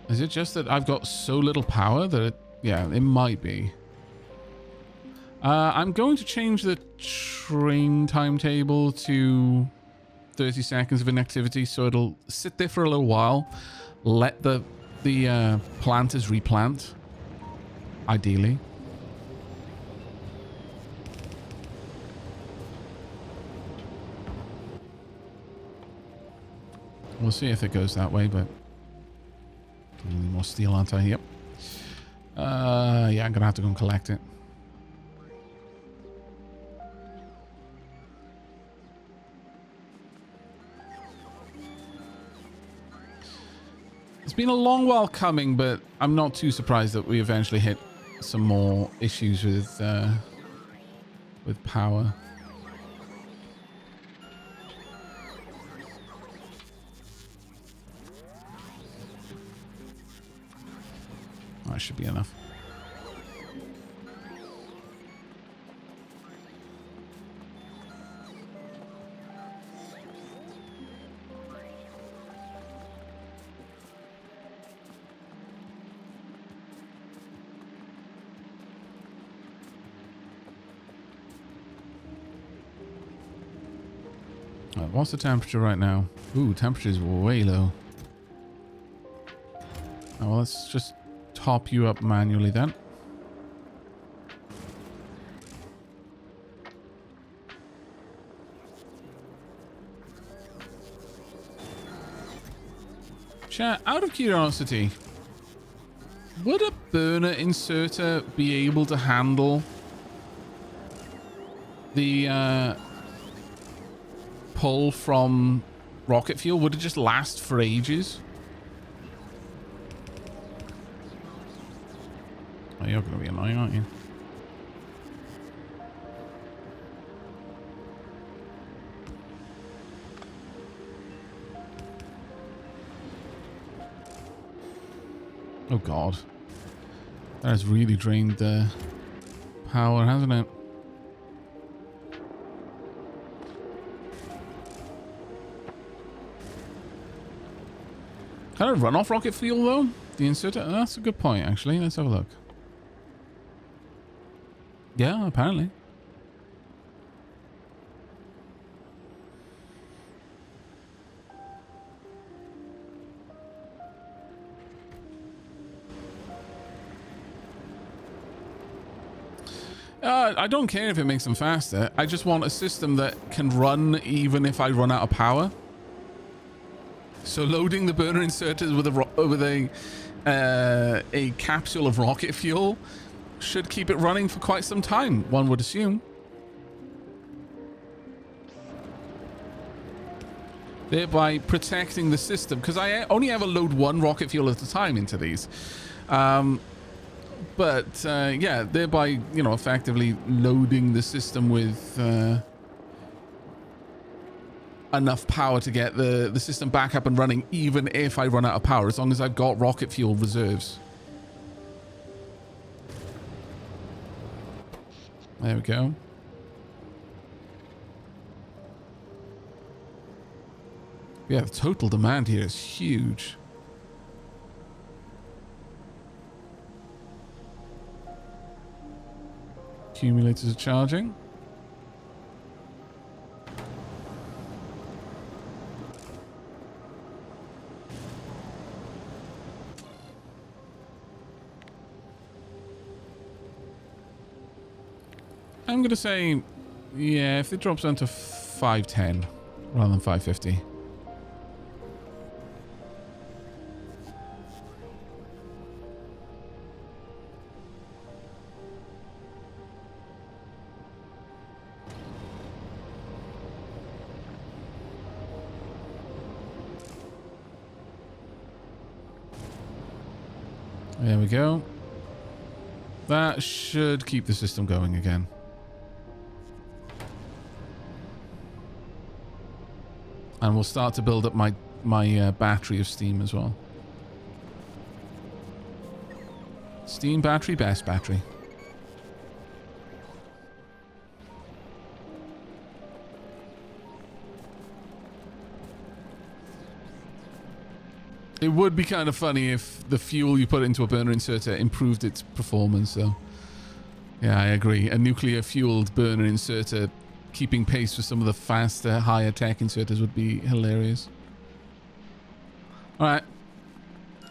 Is it just that I've got so little power that it... Yeah, it might be. I'm going to change the train timetable to 30 seconds of inactivity, so it'll sit there for a little while. Let the planters replant, ideally. We'll see if it goes that way, but... Need more steel, aren't I? Yep. Yeah, I'm gonna have to go and collect it. It's been a long while coming, but I'm not too surprised that we eventually hit some more issues with power. That should be enough. What's the temperature right now? Ooh, temperature's way low. Oh, well, let's just top you up manually then. Chat, out of curiosity, would a burner inserter be able to handle the pull from rocket fuel? Would it just last for ages? Oh, you're going to be annoying, aren't you? Oh god. That has really drained the power, hasn't it? Can it run off rocket fuel though? The inserter? That's a good point actually. Let's have a look. Yeah, apparently. I don't care if it makes them faster. I just want a system that can run even if I run out of power. So loading the burner inserters with a capsule of rocket fuel should keep it running for quite some time, one would assume. Thereby protecting the system, because I only ever load one rocket fuel at a time into these. But yeah, thereby, you know, effectively loading the system with enough power to get the system back up and running, even if I run out of power, as long as I've got rocket fuel reserves. There we go. Yeah, the total demand here is huge. Accumulators are charging. I'm going to say, yeah, if it drops down to 510 rather than 550. There we go. That should keep the system going again. And we'll start to build up my battery of steam as well. Steam battery, best battery. It would be kind of funny if the fuel you put into a burner inserter improved its performance, though. Yeah, I agree. A nuclear-fueled burner inserter keeping pace with some of the faster, higher-tech inserters would be hilarious. Alright.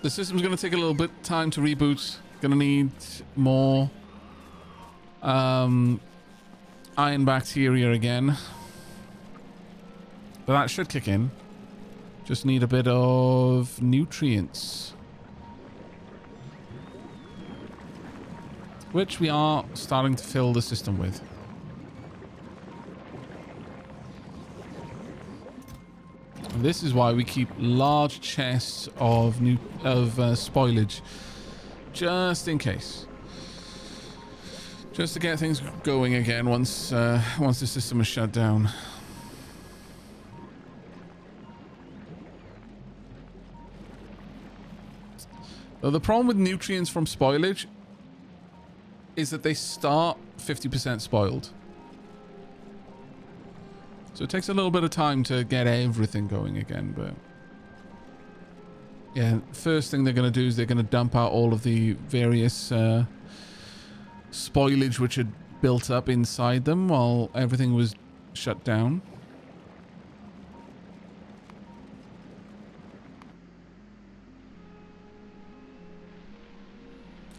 The system's going to take a little bit time to reboot. Going to need more iron bacteria again. But that should kick in. Just need a bit of nutrients. Which we are starting to fill the system with. And this is why we keep large chests of spoilage. Just in case. Just to get things going again once the system is shut down. Well, the problem with nutrients from spoilage is that they start 50% spoiled. So it takes a little bit of time to get everything going again, but yeah, first thing they're going to do is they're going to dump out all of the various spoilage which had built up inside them while everything was shut down.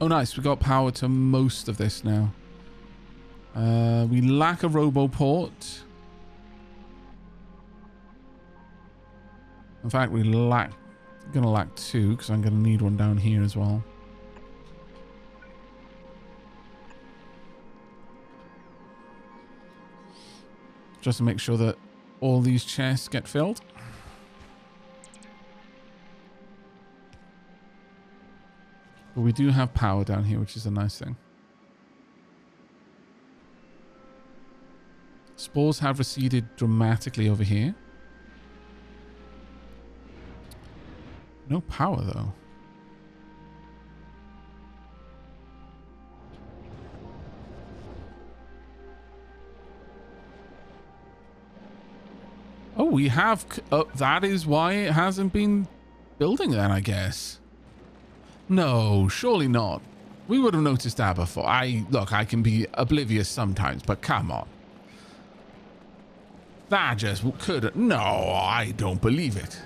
Oh, nice. We got power to most of this now. We lack a roboport. In fact, gonna lack two because I'm gonna need one down here as well. Just to make sure that all these chests get filled. But we do have power down here, which is a nice thing. Spores have receded dramatically over here. No power, though. Oh, we have... that is why it hasn't been building then, I guess. No, surely not. We would have noticed that before. Look, I can be oblivious sometimes, but come on. That just couldn't... No, I don't believe it.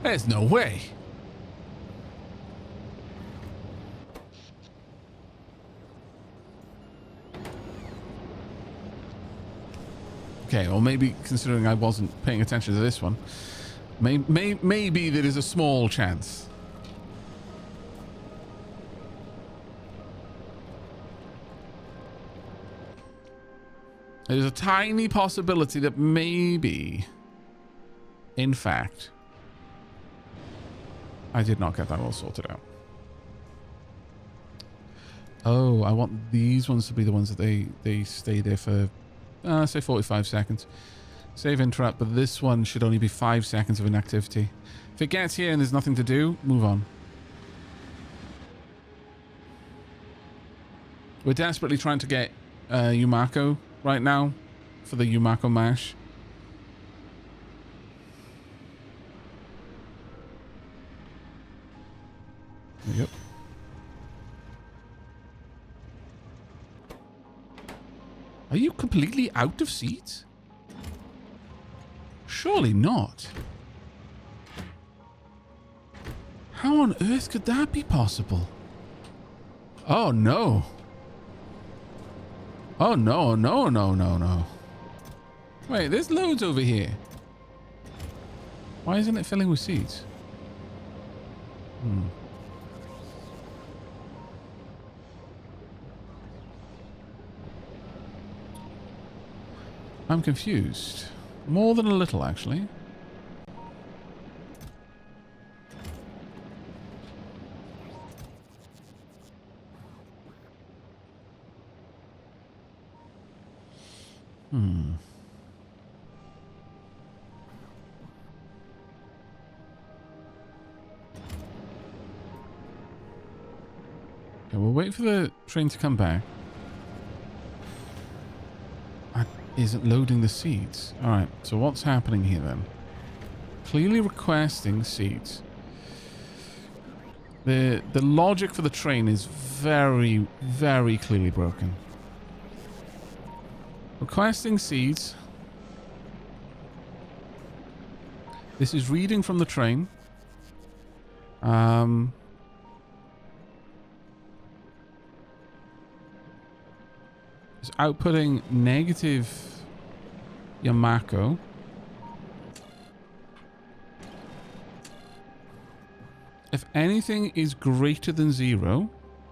There's no way. Okay, well, maybe considering I wasn't paying attention to this one, maybe there is a small chance. There's a tiny possibility that maybe, in fact, I did not get that all sorted out. Oh, I want these ones to be the ones that they stay there for, say 45 seconds. Save interrupt, but this one should only be 5 seconds of inactivity. If it gets here and there's nothing to do, move on. We're desperately trying to get Yumako right now for the Yumako mash. Yep. Are you completely out of seeds? Surely not. How on earth could that be possible? Oh no. Oh no, no, no, no, no. Wait, there's loads over here. Why isn't it filling with seeds? I'm confused. More than a little, actually. Okay, we'll wait for the train to come back. That isn't loading the seeds. Alright, so what's happening here then? Clearly requesting seeds. The logic for the train is very, very clearly broken. Requesting seeds. This is reading from the train. It's outputting negative Yamako. If anything is greater than 0,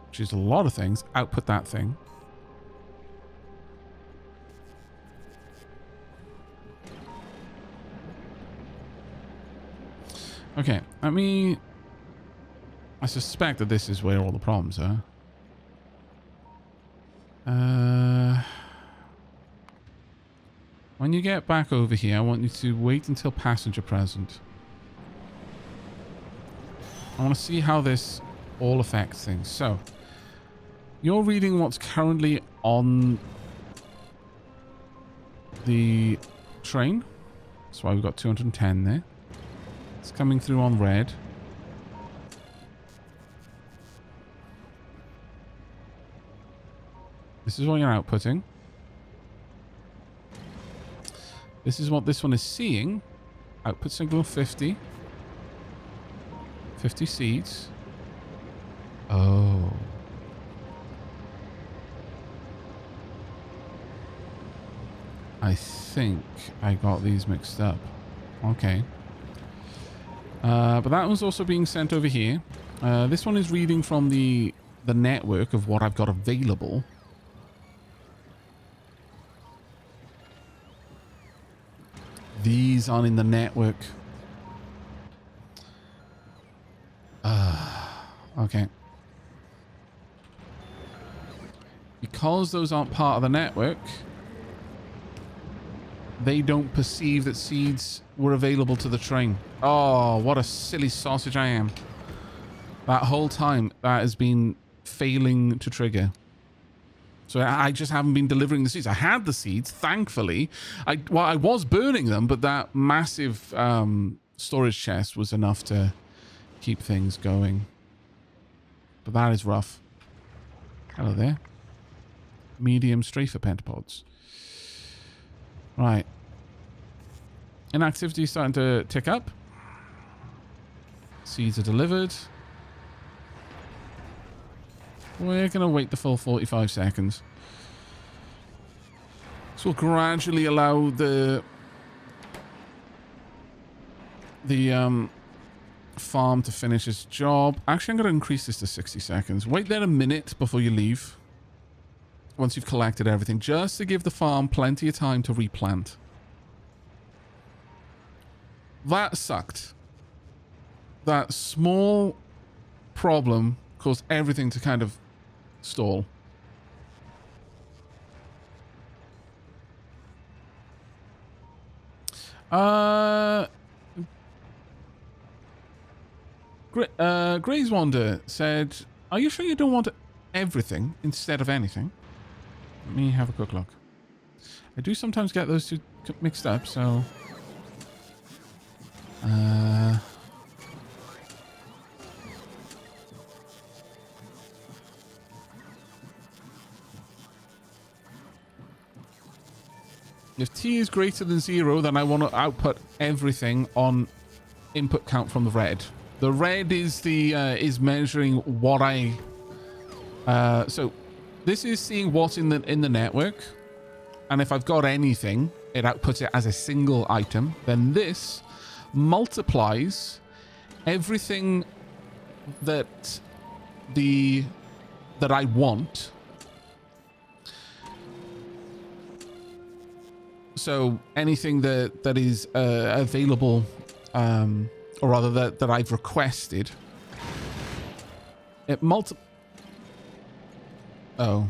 which is a lot of things, output that thing. Okay, I suspect that this is where all the problems are. When you get back over here, I want you to wait until passenger present. I want to see how this all affects things. So, you're reading what's currently on the train. That's why we've got 210 there. It's coming through on red. This is what you're outputting. This is what this one is seeing. Output signal 50. 50 seeds. Oh. I think I got these mixed up. Okay. But that one's also being sent over here. This one is reading from the network of what I've got available. These aren't in the network. Okay. Because those aren't part of the network, they don't perceive that seeds were available to the train. Oh, what a silly sausage I am. That whole time, that has been failing to trigger. So I just haven't been delivering the seeds. I had the seeds, thankfully. I was burning them, but that massive storage chest was enough to keep things going. But that is rough. Hello there. Medium strafer pentapods. Right. Inactivity is starting to tick up. Seeds are delivered. We're going to wait the full 45 seconds. This will gradually allow the farm to finish its job. Actually, I'm going to increase this to 60 seconds. Wait there a minute before you leave. Once you've collected everything, just to give the farm plenty of time to replant. That sucked. That small problem caused everything to kind of stall. Gray's Wander said, "Are you sure you don't want everything instead of anything?" Let me have a quick look. I do sometimes get those two mixed up, so... If T is greater than 0, then I want to output everything on input count from the red. The red is the is measuring what I... so this is seeing what's in the network, and if I've got anything, it outputs it as a single item. Then this multiplies everything that I want. So anything that is available, or rather that I've requested, it Oh.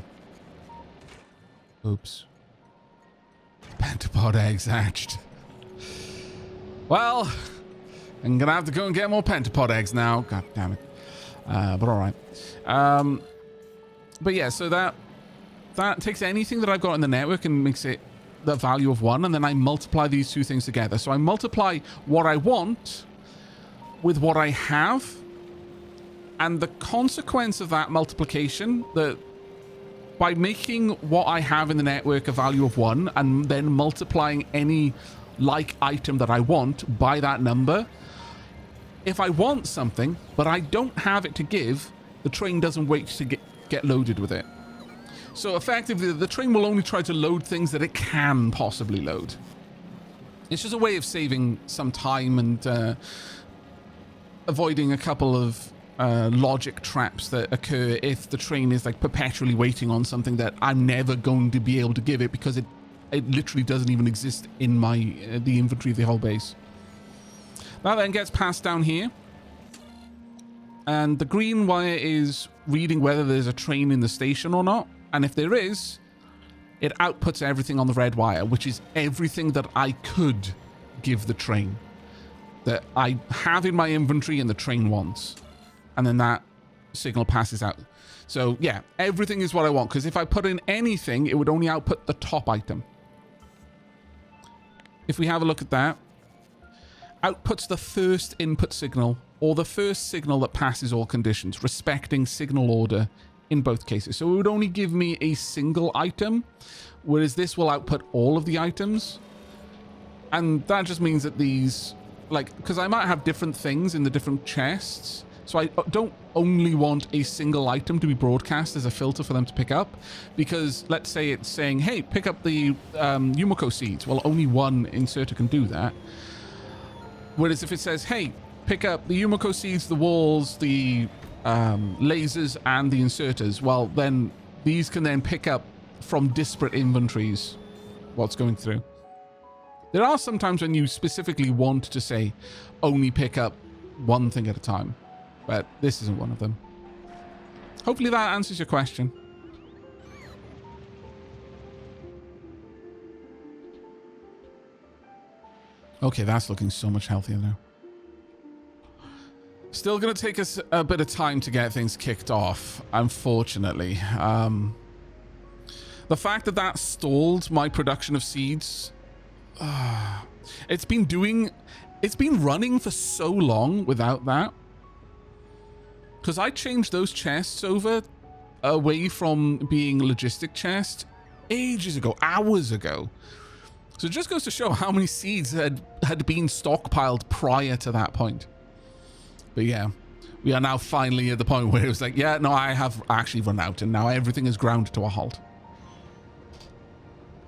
Oops. Pentapod eggs hatched. Well, I'm gonna have to go and get more pentapod eggs now. God damn it. But all right. But yeah, so that takes anything that I've got in the network and makes it the value of 1, and then I multiply these two things together. So I multiply what I want with what I have, and the consequence of that multiplication, by making what I have in the network a value of 1 and then multiplying any like item that I want by that number, if I want something but I don't have it to give, the train doesn't wait to get loaded with it. So effectively, the train will only try to load things that it can possibly load. It's just a way of saving some time and avoiding a couple of logic traps that occur if the train is like perpetually waiting on something that I'm never going to be able to give it because it literally doesn't even exist in my the inventory of the whole base. That then gets passed down here, and the green wire is reading whether there's a train in the station or not, and if there is, it outputs everything on the red wire, which is everything that I could give the train, that I have in my inventory and the train wants. And then that signal passes out. So yeah, everything is what I want, because if I put in anything, it would only output the top item. If we have a look at that, outputs the first input signal or the first signal that passes all conditions, respecting signal order in both cases. So it would only give me a single item, whereas this will output all of the items. And that just means that these, like, because I might have different things in the different chests, so I don't only want a single item to be broadcast as a filter for them to pick up, because let's say it's saying, hey, pick up the Yumiko seeds. Well, only one inserter can do that. Whereas if it says, hey, pick up the Yumiko seeds, the walls, the lasers, and the inserters, well, then these can then pick up from disparate inventories what's going through. There are some times when you specifically want to say, only pick up one thing at a time. But this isn't one of them. Hopefully that answers your question. Okay, that's looking so much healthier now. Still going to take us a bit of time to get things kicked off, unfortunately. The fact that that stalled my production of seeds... it's been running for so long without that. Because I changed those chests over away from being logistic chests ages ago, hours ago. So it just goes to show how many seeds had been stockpiled prior to that point. But yeah, we are now finally at the point where it was like, yeah, no, I have actually run out, and now everything is ground to a halt.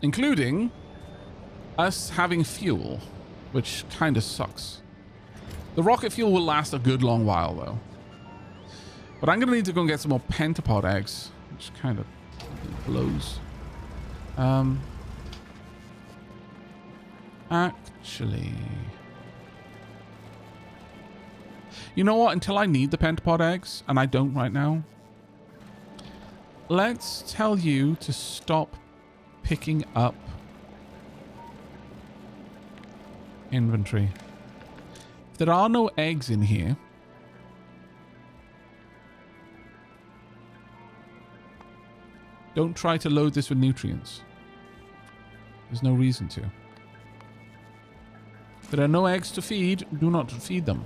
Including us having fuel, which kind of sucks. The rocket fuel will last a good long while, though. But I'm going to need to go and get some more pentapod eggs, which kind of blows. Actually... You know what? Until I need the pentapod eggs, and I don't right now, let's tell you to stop picking up inventory. If there are no eggs in here, don't try to load this with nutrients. There's no reason to. If there are no eggs to feed, do not feed them.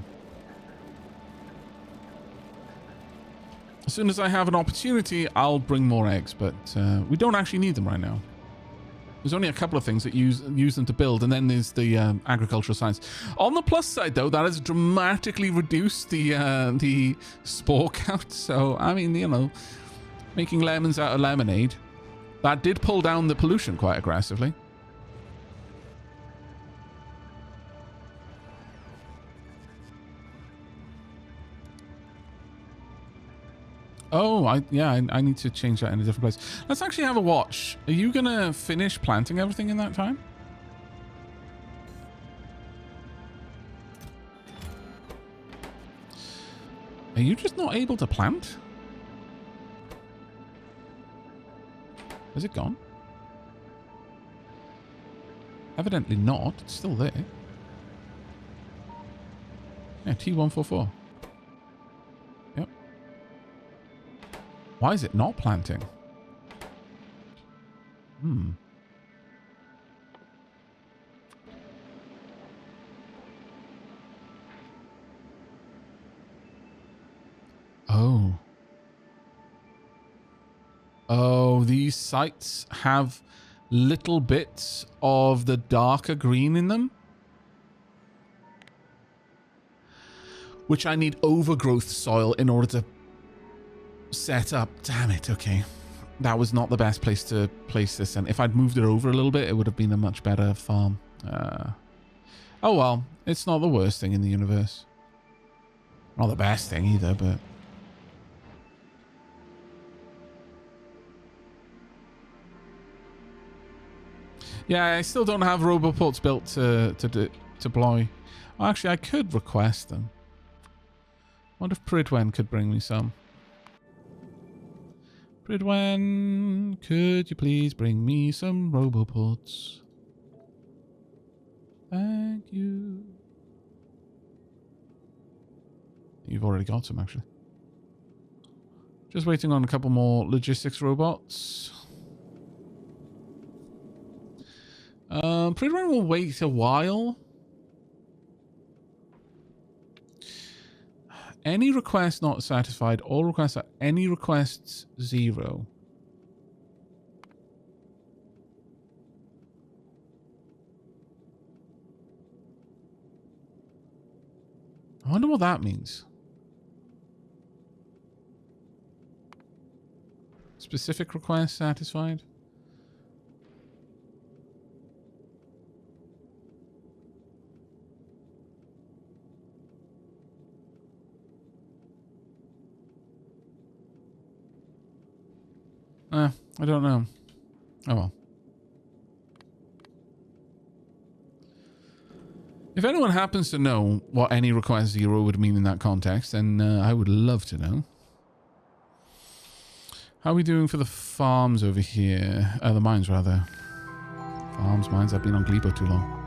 As soon as I have an opportunity, I'll bring more eggs, but we don't actually need them right now. There's only a couple of things that use them to build, and then there's the agricultural science. On the plus side, though, that has dramatically reduced the spore count. So, I mean, you know, making lemons out of lemonade, that did pull down the pollution quite aggressively. Oh, I need to change that in a different place. Let's actually have a watch. Are you going to finish planting everything in that time? Are you just not able to plant? Is it gone? Evidently not. It's still there. Yeah, T144. Yep. Why is it not planting? Oh. Oh, these sites have little bits of the darker green in them. Which I need overgrowth soil in order to set up. Damn it, okay. That was not the best place to place this in. If I'd moved it over a little bit, it would have been a much better farm. Oh well, it's not the worst thing in the universe. Not the best thing either, but... Yeah, I still don't have roboports built to deploy. Well, actually, I could request them. What if Pridwen could bring me some? Pridwen, could you please bring me some roboports? Thank you. You've already got some, actually. Just waiting on a couple more logistics robots. Pridwen will wait a while. Any request not satisfied. All requests are any requests 0. I wonder what that means. Specific request satisfied. I don't know. Oh well. If anyone happens to know what any request 0 would mean in that context, then I would love to know. How are we doing for the farms over here? The mines, rather. Farms, mines. I've been on Glebo too long.